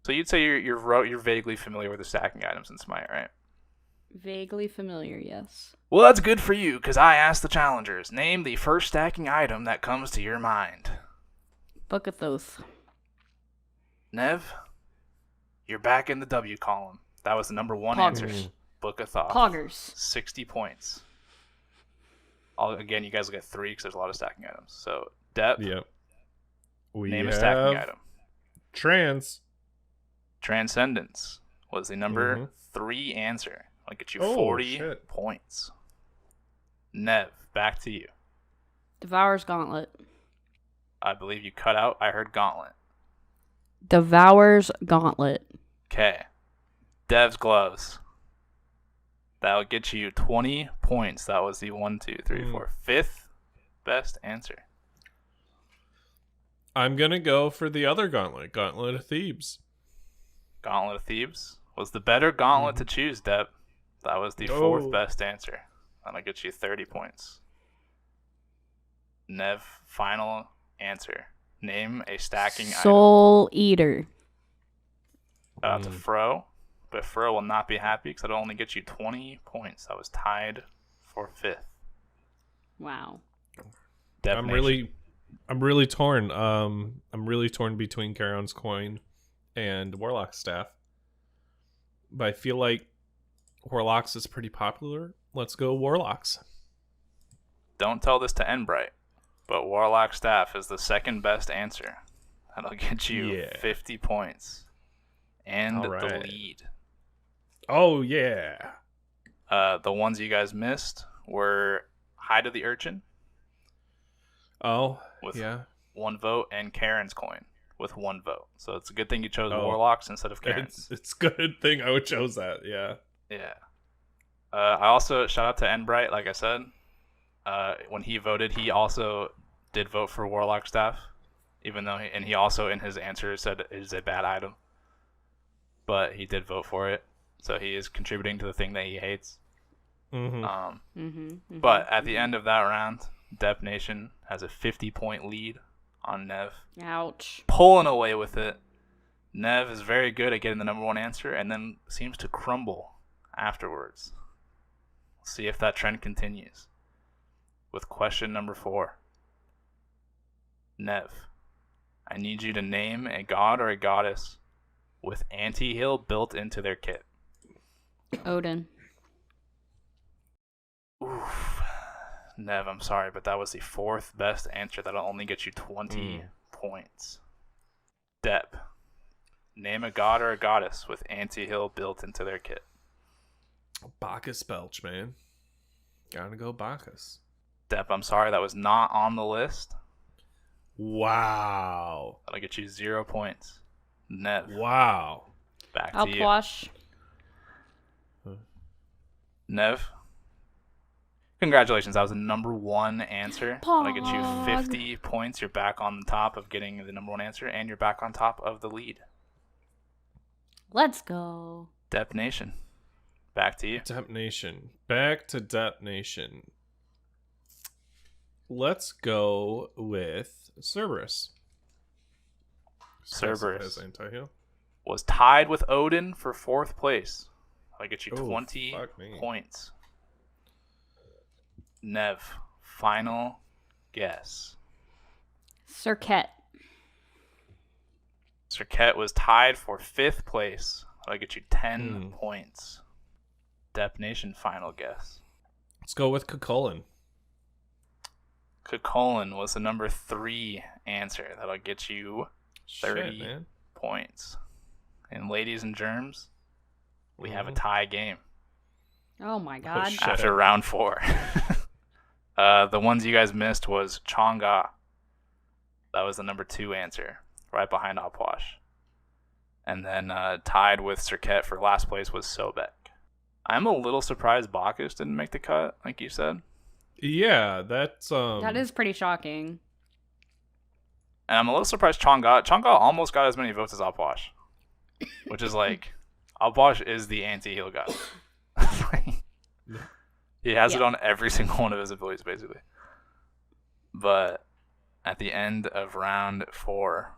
So you'd say you're vaguely familiar with the stacking items in Smite, right? Vaguely familiar, yes. Well, that's good for you, because I asked the challengers. Name the first stacking item that comes to your mind. Book of Thoth. Nev, you're back in the W column. That was the number 1 Poggers. answer. Book of Thoth. Poggers. 60 points. Again, you guys will get 3 because there's a lot of stacking items. So, Dep, Yep. We Name a have stacking item. Transcendence was the number 3 answer. I'll get you 40 points. Nev, back to you. Devour's Gauntlet. I believe you cut out. I heard Gauntlet. Devour's Gauntlet. Okay. Dev's Gloves. That'll get you 20 points. That was the 1, 2, 3, 4, 5th best answer. I'm going to go for the other Gauntlet. Gauntlet of Thebes. Gauntlet of Thebes was the better gauntlet to choose, Dep. That was the 4th best answer. That'll get you 30 points. Nev, final answer. Name a stacking item. Soul Eater. Shout out to Fro, but Fro will not be happy because it'll only get you 20 points. That was tied for 5th. Wow. I'm really torn. I'm really torn between Charon's Coin and Warlock's Staff. But I feel like Warlock's is pretty popular. Let's go Warlock's. Don't tell this to Enbright, but Warlock Staff is the 2nd best answer. That'll get you 50 points. And the lead. Oh, yeah. The ones you guys missed were Hide of the Urchin. Oh, with 1 vote, and Karen's Coin with 1 vote. So it's a good thing you chose Warlocks instead of Karen's. It's a good thing I chose that, yeah. Yeah. I also, shout out to Enbright, like I said. When he voted, he also did vote for Warlock Staff, even though he also in his answer said it is a bad item. But he did vote for it, so he is contributing to the thing that he hates. But at the end of that round, Dep Nation has a 50-point lead on Nev. Ouch. Pulling away with it. Nev is very good at getting the number 1 answer and then seems to crumble afterwards. We'll see if that trend continues. With question number 4. Nev, I need you to name a god or a goddess with anti-heal built into their kit. Odin. Oof. Nev, I'm sorry, but that was the 4th best answer. That'll only get you 20 points. Dep, name a god or a goddess with anti-heal built into their kit. Bacchus Belch, man. Gotta go Bacchus. Dep, I'm sorry, that was not on the list. Wow. That'll get you 0 points. Nev. Wow. Back to you. Alpwash. Nev. Congratulations, that was the number 1 answer. That'll get you 50 points. You're back on the top of getting the number 1 answer, and you're back on top of the lead. Let's go. Dep Nation. Back to you. Dep Nation. Back to Dep Nation. Let's go with Cerberus. Cerberus anti-heal. Was tied with Odin for 4th place. I'll get you 20 points. Nev, final guess. Serket. Serket was tied for 5th place. I'll get you 10 points. Dep Nation, final guess. Let's go with Cucullin. Cucullin was the number 3 answer. That'll get you 30 points. And ladies and germs, we have a tie game. Oh my god. After round 4. The ones you guys missed was Chang'e. That was the number 2 answer, right behind Alpwash. And then tied with Serket for last place was Sobek. I'm a little surprised Bacchus didn't make the cut, like you said. Yeah, that's that is pretty shocking. And I'm a little surprised Chang'e. Chang'e almost got as many votes as Alpwash, which is like, Alpwash is the anti-heal god. He has it on every single one of his abilities, basically. But at the end of round 4,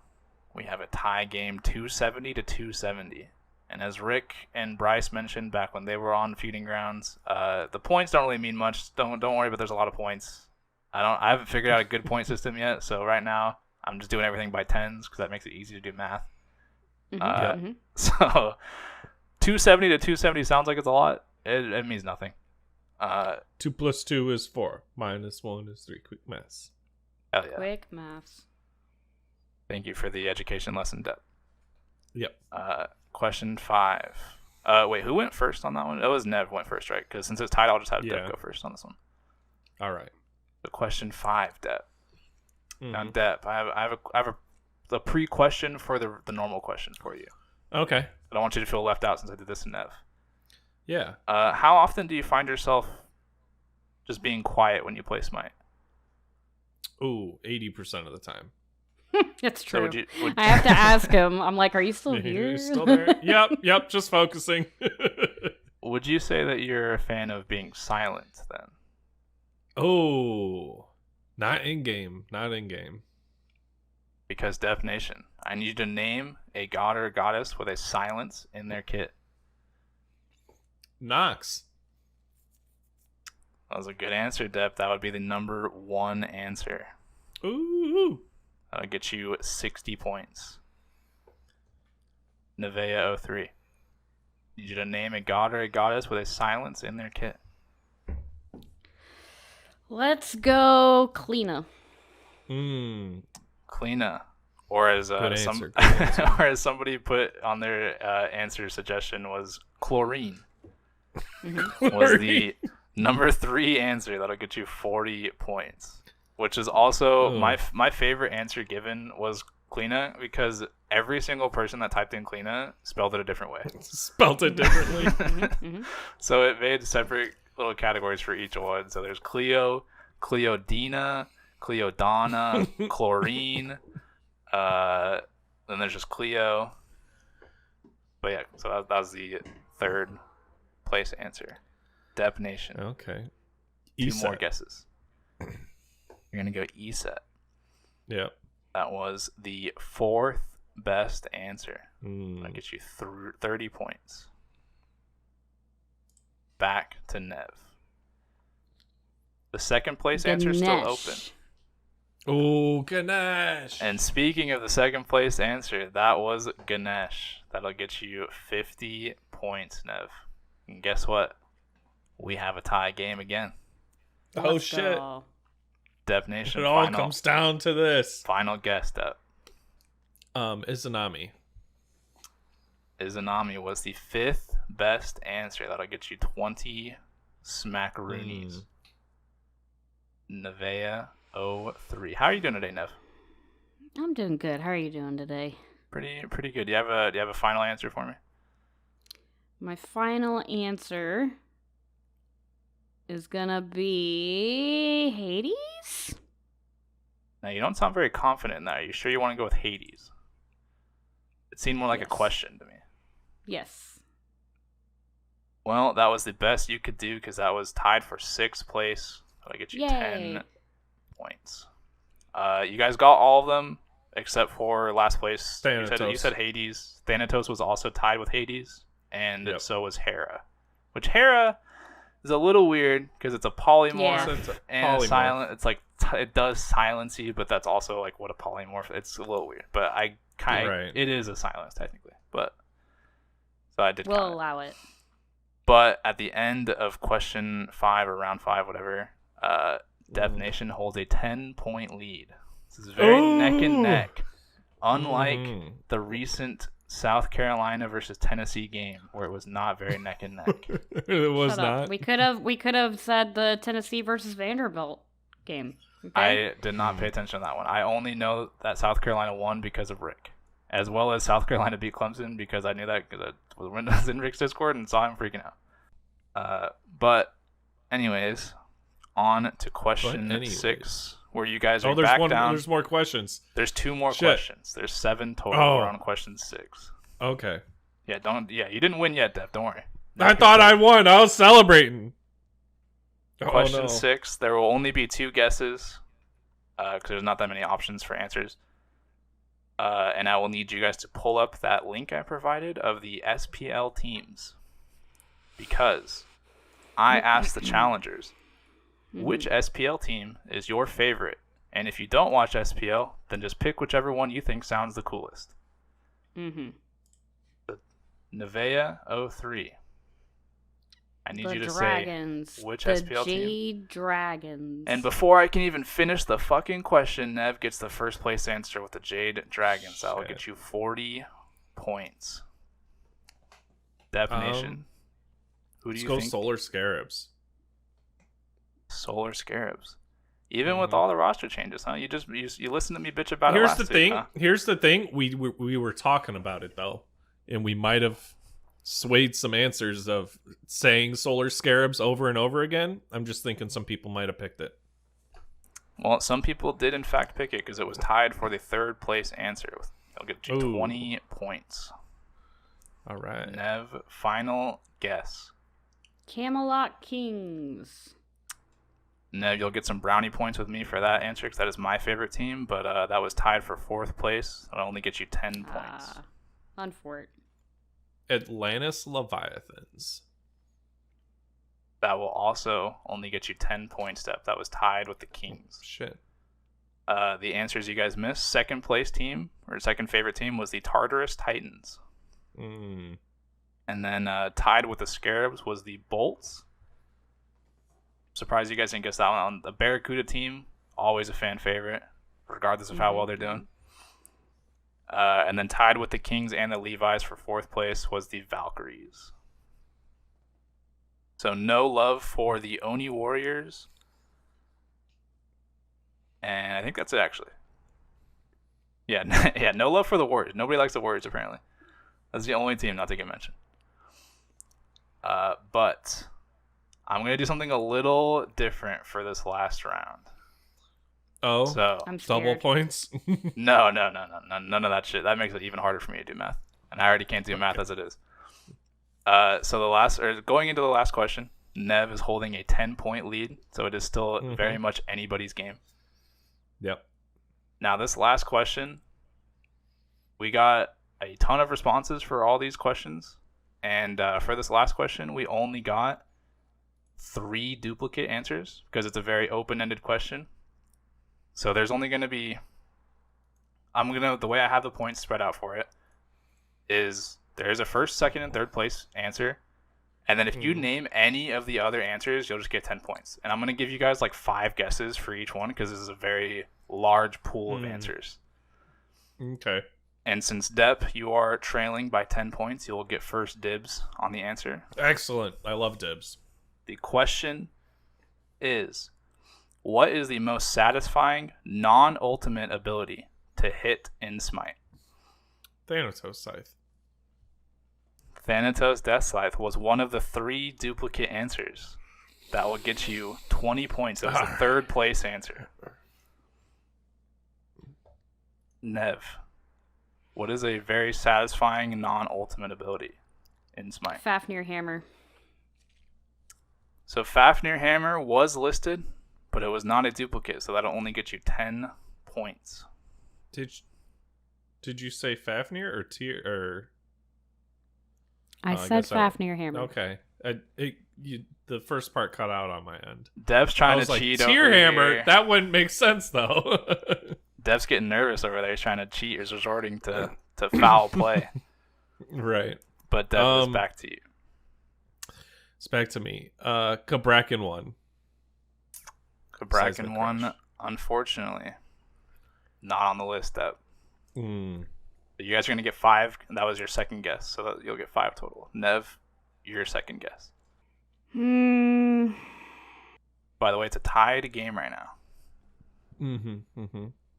we have a tie game, 270 to 270. And as Rick and Bryce mentioned back when they were on Feuding Grounds, the points don't really mean much. Don't worry, but there's a lot of points. I haven't figured out a good point system yet, so right now I'm just doing everything by tens because that makes it easy to do math. So 270 to 270 sounds like it's a lot. It means nothing. 2 plus 2 is 4. Minus 1 is 3. Quick maths. Hell yeah. Quick maths. Thank you for the education lesson, Dep. Yep. Question 5. Wait, who went first on that one? It was Nev went first, right? Because since it's tied, I'll just have Dep go first on this one. All right. So question 5, Dep. Mm-hmm. Now, Dep, I have a pre-question for the normal question for you. Okay. I don't want you to feel left out since I did this in Nev. Yeah. How often do you find yourself just being quiet when you play Smite? Ooh, 80% of the time. It's So true. would I have to ask him. I'm like, are you still here? You still there? Yep, just focusing. Would you say that you're a fan of being silent then? Oh, not in game. Because Dep Nation, I need you to name a god or a goddess with a silence in their kit. Nox. That was a good answer, Dep. That would be the number 1 answer. Ooh. That'll get you 60 points. Nevea 03. Need you to name a god or a goddess with a silence in their kit. Let's go Kleena. Kleena. Or as Good answer. or as somebody put on their answer suggestion was chlorine. Was the number 3 answer. That'll get you 40 points. Which is also my favorite answer given was Kleena, because every single person that typed in Kleena spelled it a different way. Spelled it differently. So it made separate little categories for each one. So there's Cleo, Cleodina, Cleodana, Chlorine, then there's just Cleo. But yeah, so that was the 3rd place answer. Dep Nation. Okay. 2 more guesses. You're going to go ESET. Yep. That was the 4th best answer. That gets you 30 points. Back to Nev. The 2nd place answer is still open. Oh, Ganesh. And speaking of the 2nd place answer, that was Ganesh. That'll get you 50 points, Nev. And guess what? We have a tie game again. Oh, shit. Go. Dep Nation. It all comes down to this. Final guess, Dep. Izanami. Izanami was the 5th best answer. That'll get you 20 smackaroonies. Nevea 03. How are you doing today, Nev? I'm doing good. How are you doing today? Pretty good. Do you have a final answer for me? My final answer is gonna be Hades. Now, you don't sound very confident in that. Are you sure you want to go with Hades? It seemed more like a question to me. Yes. Well, that was the best you could do because that was tied for 6th place. That'll get you 10 points. You guys got all of them except for last place. Thanatos. You said Hades. Thanatos was also tied with Hades, and so was Hera. Which Hera is a little weird because it's a polymorph and silent. It's like it does silence you, but that's also like what a polymorph. It's a little weird, but it is a silence technically. But so I did. We'll allow it. But at the end of question 5 or round 5, whatever, Dep Nation holds a 10-point lead. This is very neck and neck, unlike the recent South Carolina versus Tennessee game where it was not very neck and neck. It was Shut up. not. We could have said the Tennessee versus Vanderbilt game. Okay? I did not pay attention to that one. I only know that South Carolina won because of Rick, as well as South Carolina beat Clemson because I knew that because I was in Rick's Discord and saw him freaking out. But anyways, on to question 6, where you guys are back down. There's more questions. There's 2 more questions. There's 7 total. We're on question 6. Okay. You didn't win yet, Dep. Don't worry. I thought I won. I was celebrating. Question 6. There will only be 2 guesses because there's not that many options for answers. And I will need you guys to pull up that link I provided of the SPL teams because I asked the challengers, which SPL team is your favorite? And if you don't watch SPL, then just pick whichever one you think sounds the coolest. Nevea 03. I need The you to dragons. say which the SPL team. Jade Dragons. And before I can even finish the fucking question, Nev gets the first place answer with the Jade Dragons. That will get you 40 points. Dep Nation. Who do you think? Let's go Solar Scarabs. Solar Scarabs. Even with all the roster changes, huh? You listen to me bitch about it Here's last the week, thing. huh? Here's the thing. We were talking about it though, and we might have swayed some answers of saying Solar Scarabs over and over again. I'm just thinking some people might have picked it. Well, some people did in fact pick it because it was tied for the third place answer. They'll get you 20 points. All right. Nev, final guess. Camelot Kings. Nev, you'll get some brownie points with me for that answer because that is my favorite team, but that was tied for fourth place. That'll only get you 10 points. Unfort. Atlantis Leviathans. That will also only get you 10 points, Step. That was tied with the Kings. Shit. The answers you guys missed. Second place team, or second favorite team, was the Tartarus Titans. Mm. And then tied with the Scarabs was the Bolts. Surprised you guys didn't guess that one. The Barracuda team, always a fan favorite, regardless of how well they're doing. And then tied with the Kings and the Levi's for fourth place was the Valkyries. So no love for the Oni Warriors. And I think that's it, actually. Yeah, yeah, no love for the Warriors. Nobody likes the Warriors, apparently. That's the only team not to get mentioned. But I'm going to do something a little different for this last round. Oh, So I'm double scared. points? no, none of that shit. That makes it even harder for me to do math. And I already can't do math as it is. So going into the last question, Nev is holding a 10-point lead. So it is still very much anybody's game. Yep. Now, this last question, we got a ton of responses for all these questions. And for this last question, we only got 3 duplicate answers because it's a very open-ended question. So there's only going to be... the way I have the points spread out for it is there is a first, second, and third place answer. And then if you name any of the other answers, you'll just get 10 points. And I'm going to give you guys like 5 guesses for each one because this is a very large pool of answers. Okay. And since Dep, you are trailing by 10 points, you'll get first dibs on the answer. Excellent. I love dibs. The question is, what is the most satisfying non-ultimate ability to hit in Smite? Thanatos Scythe. Thanatos Death Scythe was one of the 3 duplicate answers. That will get you 20 points. It was the third place answer. Nev, what is a very satisfying non-ultimate ability in Smite? Fafnir Hammer. So Fafnir Hammer was listed, but it was not a duplicate, so that'll only get you 10 points. Did you say Fafnir or Tyr or? I I said guess Fafnir Hammer. Okay. The first part cut out on my end. Dev's I trying was to like, cheat Tyr over Hammer. here. That wouldn't make sense though. Dev's getting nervous over there. He's trying to cheat. He's resorting to foul play. Right. But Dev, is back to you. It's back to me. Cabrakan 1. Cabrakan Seismic 1, Crash. unfortunately, not on the list, Dev. Mm. You guys are going to get 5. And that was your second guess, so you'll get 5 total. Nev, your second guess. By the way, it's a tied game right now.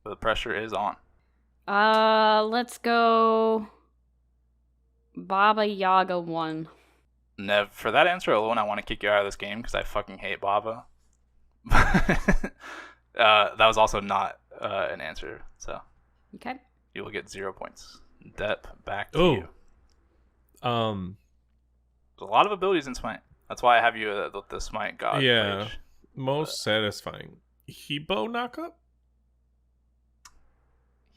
So the pressure is on. Let's go Baba Yaga 1. Nev, for that answer alone, I want to kick you out of this game because I fucking hate Baba. That was also not an answer, so Okay. you will get 0 points. Dep, back to you. Um. There's a lot of abilities in Smite. That's why I have you the Smite God. Yeah. page. Most satisfying. Hebo knockup?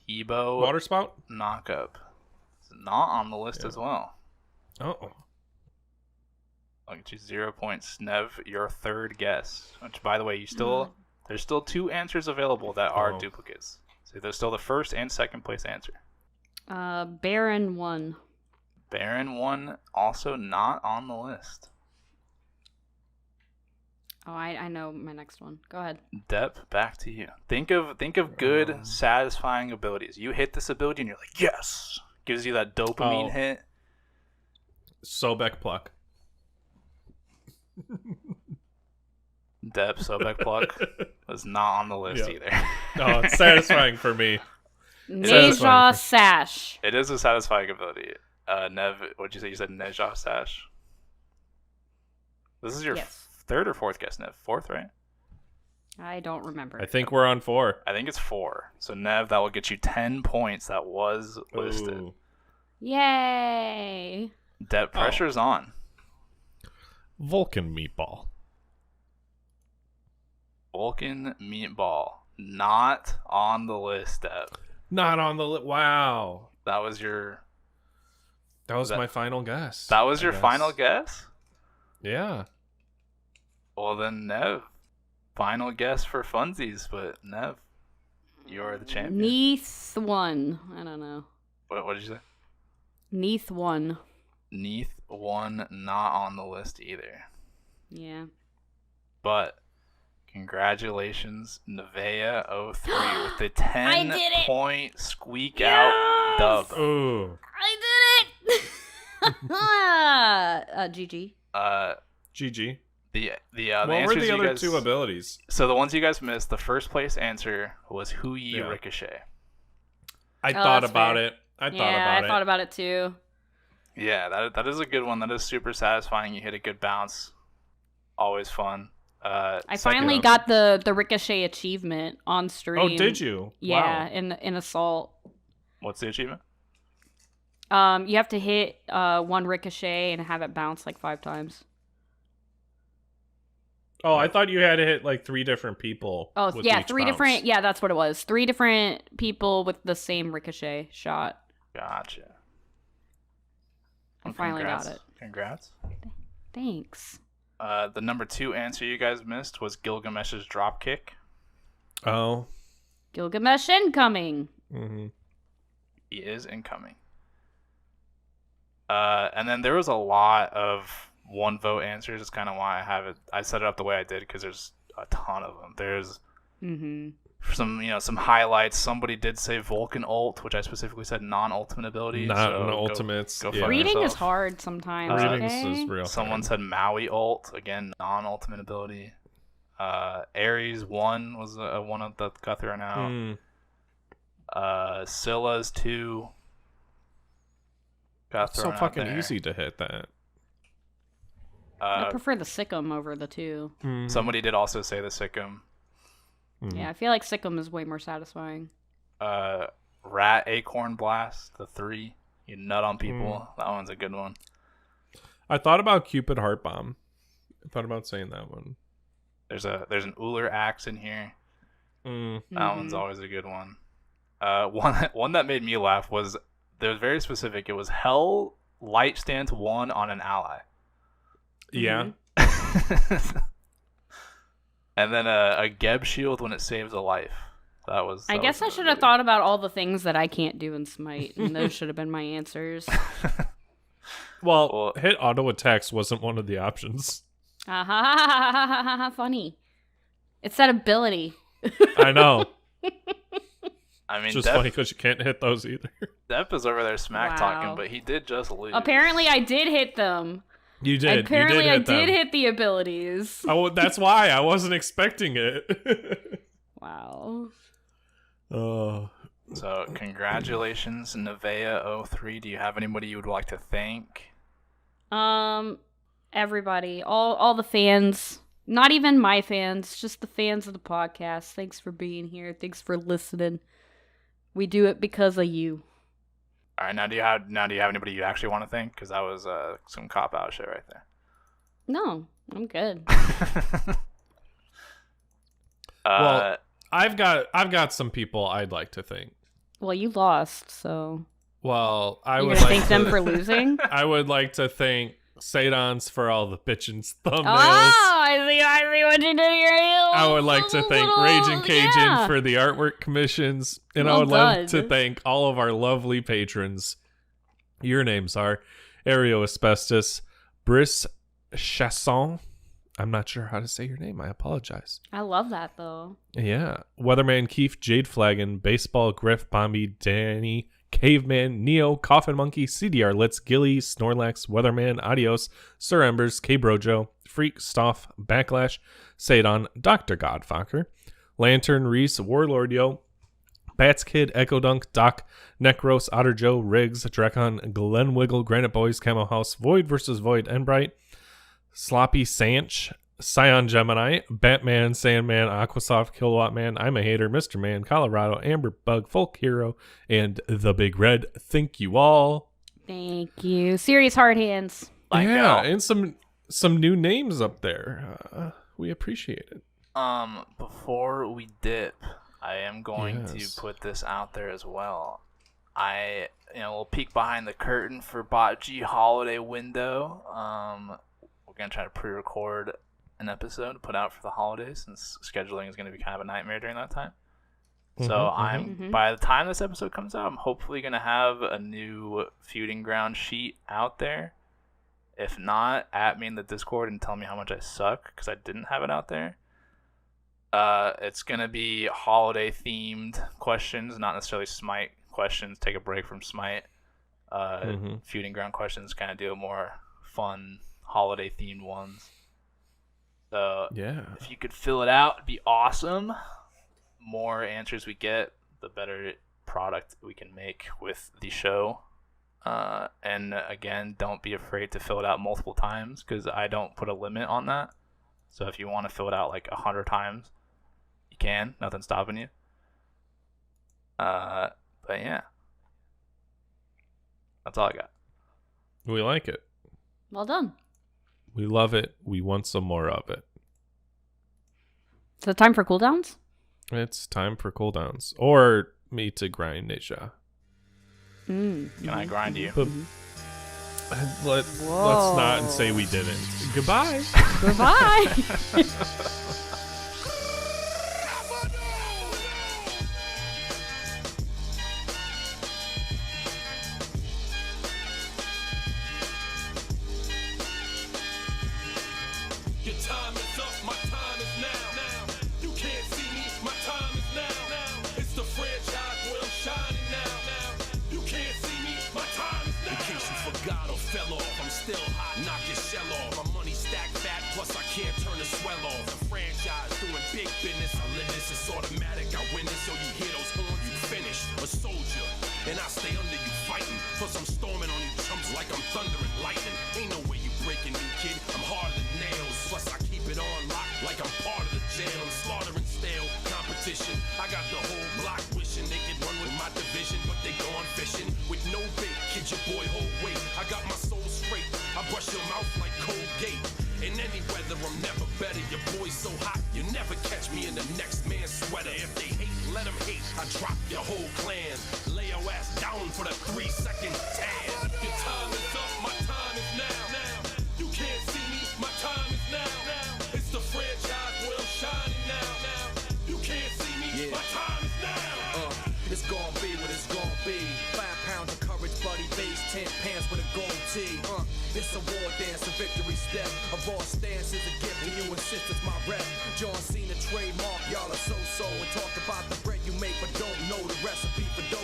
Hebo Water spout? knockup. It's not on the list as well. Oh. I'll get you 0 points. Nev, your third guess. Which, by the way, there's still 2 answers available that are duplicates. So there's still the first and second place answer. Baron 1. Baron 1 also not on the list. Oh, I know my next one. Go ahead. Dep, back to you. Think of good, satisfying abilities. You hit this ability and you're like, yes! Gives you that dopamine hit. Sobek Pluck. Dep, Sobek Pluck was not on the list either. Oh, it's satisfying for me. Neja Sash. It is a satisfying ability. Nev, what'd you say? You said Neja Sash? This is your third or fourth guess, Nev? Fourth, right? I don't remember. I think we're on 4. I think it's 4. So, Nev, that will get you 10 points. That was listed. Ooh. Yay! Dep, pressure's on. Vulcan Meatball. Vulcan Meatball. Not on the list, Dep. Not on the list. Wow. That was your... That was my final guess. That was your final guess? Yeah. Well, then, Nev. Final guess for funsies, but Nev, you're the champion. Neath 1. I don't know. What did you say? Neath 1. Neath 1, not on the list either. Yeah. But congratulations, Nevea 03 with the 10-point squeak out dub. Ooh. I did it! GG. GG. The What were answers the you other guys, 2 abilities? So the ones you guys missed, the first place answer was Hu Yi Ricochet. I thought about fair. it. I thought about it too. Yeah, that is a good one. That is super satisfying. You hit a good bounce. Always fun. I finally got the Ricochet achievement on stream. Oh, did you? Yeah, Wow. in Assault. What's the achievement? You have to hit one Ricochet and have it bounce like 5 times. Oh, I thought you had to hit like 3 different people. Oh, with yeah, each 3 bounce. different. Yeah, that's what it was. 3 different people with the same Ricochet shot. Gotcha. I finally got it. Congrats. Thanks. The number 2 answer you guys missed was Gilgamesh's dropkick. Oh. Gilgamesh incoming. Mm-hmm. He is incoming. And then there was a lot of 1 vote answers. It's kind of why I set it up the way I did, because there's a ton of them. There's some highlights. Somebody did say Vulcan ult, which I specifically said non-ultimate ability. Not so an ultimates. Go yeah. Reading yourself. is hard sometimes. Reading Okay? is real. Someone hard. said Maui ult, again, non-ultimate ability. Ares 1 was one that got thrown out. Scylla's 2 got thrown so out fucking there. easy to hit that. I prefer the Sikkim over the 2. Somebody did also say the Sikkim. Yeah, I feel like Sikkim is way more satisfying. Rat Acorn Blast, the 3. You nut on people. That one's a good one. I thought about Cupid Heart Bomb. I thought about saying that one. There's an Uller Axe in here. That one's always a good one. One that made me laugh was, it was very specific. It was Hell Light Stance 1 on an ally. Yeah. And then a Geb Shield when it saves a life. I guess I should have thought about all the things that I can't do in Smite, and those should have been my answers. Well, hit auto attacks wasn't one of the options. Funny. It's that ability. I know. I mean, It's just funny because you can't hit those either. Dep is over there smack talking, but he did just lose. Apparently, I did hit them. You did. Apparently, I did hit the abilities. Oh, that's why I wasn't expecting it. Wow. Oh. So, congratulations, Nevea 03. Do you have anybody you would like to thank? Everybody, all the fans. Not even my fans, just the fans of the podcast. Thanks for being here. Thanks for listening. We do it because of you. All right, now do you have anybody you actually want to thank? Because that was some cop out shit right there. No, I'm good. Well, I've got some people I'd like to thank. Well, you lost, so. Well, I You're would gonna like thank them for losing. I would like to thank Sadons for all the bitchin's thumbnails. Oh, I see what you did here. I would like to thank Raging Cajun for the artwork commissions, and I would love to thank all of our lovely patrons. Your names are Ario Asbestos, Brice Chasson, I'm not sure how to say your name. I apologize. I love that, though. Yeah. Weatherman, Keith, Jade Flagon, Baseball, Griff, Bombi, Danny, Caveman, Neo, Coffin Monkey, CDR, Litz, Gilly, Snorlax, Weatherman, Adios, Sir Embers, K-Brojo, Freak, Stoff, Backlash, Sadon, Dr. Godfucker, Lantern, Reese, Warlord Yo, Bats Kid, Echo Dunk, Doc, Necros, Otter Joe, Riggs, Drakon, Glen Wiggle, Granite Boys, Camo House, Void vs. Void, Enbright, Sloppy Sanch, Scion Gemini, Batman, Sandman, Aquasoft, Kilowatt Man, I'm a Hater, Mr. Man, Colorado, Amber Bug, Folk Hero, and The Big Red. Thank you all. Thank you. Serious hard hands. Yeah, and some new names up there. We appreciate it. Before we dip, I am going to put this out there as well. We'll peek behind the curtain for Bot G holiday window. We're gonna try to pre-record an episode to put out for the holidays, since scheduling is gonna be kind of a nightmare during that time. So by the time this episode comes out, I'm hopefully gonna have a new Feuding Ground sheet out there. If not, at me in the Discord and tell me how much I suck because I didn't have it out there. It's gonna be holiday themed questions, not necessarily Smite questions. Take a break from Smite. Feuding Ground questions, kind of do more fun holiday themed ones. So if you could fill it out, it'd be awesome. More answers we get, the better product we can make with the show. And again, don't be afraid to fill it out multiple times, because I don't put a limit on that. So if you want to fill it out like 100 times, you can. Nothing's stopping you. But yeah, that's all I got. We like it. Well done. We love it. We want some more of it. So time for cooldowns? It's time for cooldowns. Or me to grind Nisha. Can I grind you? But let's not and say we didn't. Goodbye. Goodbye. Your time is up, my time is now. You can't see me, my time is now. It's the franchise where I'm shining now. You can't see me, my time is now. In case you forgot or fell off, I'm still hot, knock your shell off. My money stacked fat, plus I can't turn the swell off. The franchise doing big business, I live this, it's automatic. I win this, so you hear those horns, you finish. A soldier, and I stay under you fighting. Plus I'm storming on you chumps like I'm thunder and lightning. Ain't no way you breaking me, kid, I'm harder than nails. Plus I keep it on lock like I'm part of the jail. I'm slaughtering stale competition. I got the whole block wishing they could run with my division, but they gone fishing with no bait. Kid, your boy, hold weight. I got my soul straight. I brush your mouth like Colgate. In any weather, I'm never better. Your boy's so hot, you never catch me in the next man's sweater. If they hate, let them hate. I drop your whole clan. Lay your ass down for the 3-second tan. Your time is up, my time is now. You can't see me, my time is now. It's the franchise where I'm shining now. You can't see me, my time is now. It's gonna be what it's gonna be. 5 pounds of courage, buddy, base, 10 pants with a gold tee. It's a war dance, a victory step. A raw stance is a gift, and you insist it's my rep. John Cena trademark, y'all are so-so. And talk about the bread you make, but don't know the recipe for dough.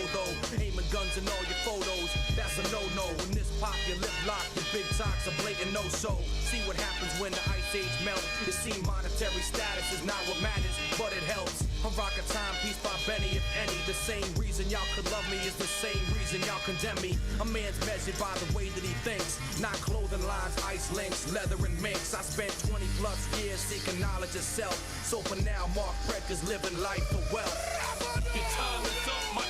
Aiming guns in all your photos, that's a no-no. When this pop, your lip lock, your big talks are blatant no-so. See what happens when the ice age melt. You see monetary status is not what matters, but it helps. I'm rocking timepiece by Benny, if any. The same reason y'all could love me is the same reason y'all condemn me. A man's measured by the way that he thinks, not clothing lines, ice links, leather and minks. I spent 20 plus years seeking knowledge of self. So for now, Mark Breckers living life for wealth. Your time is up, my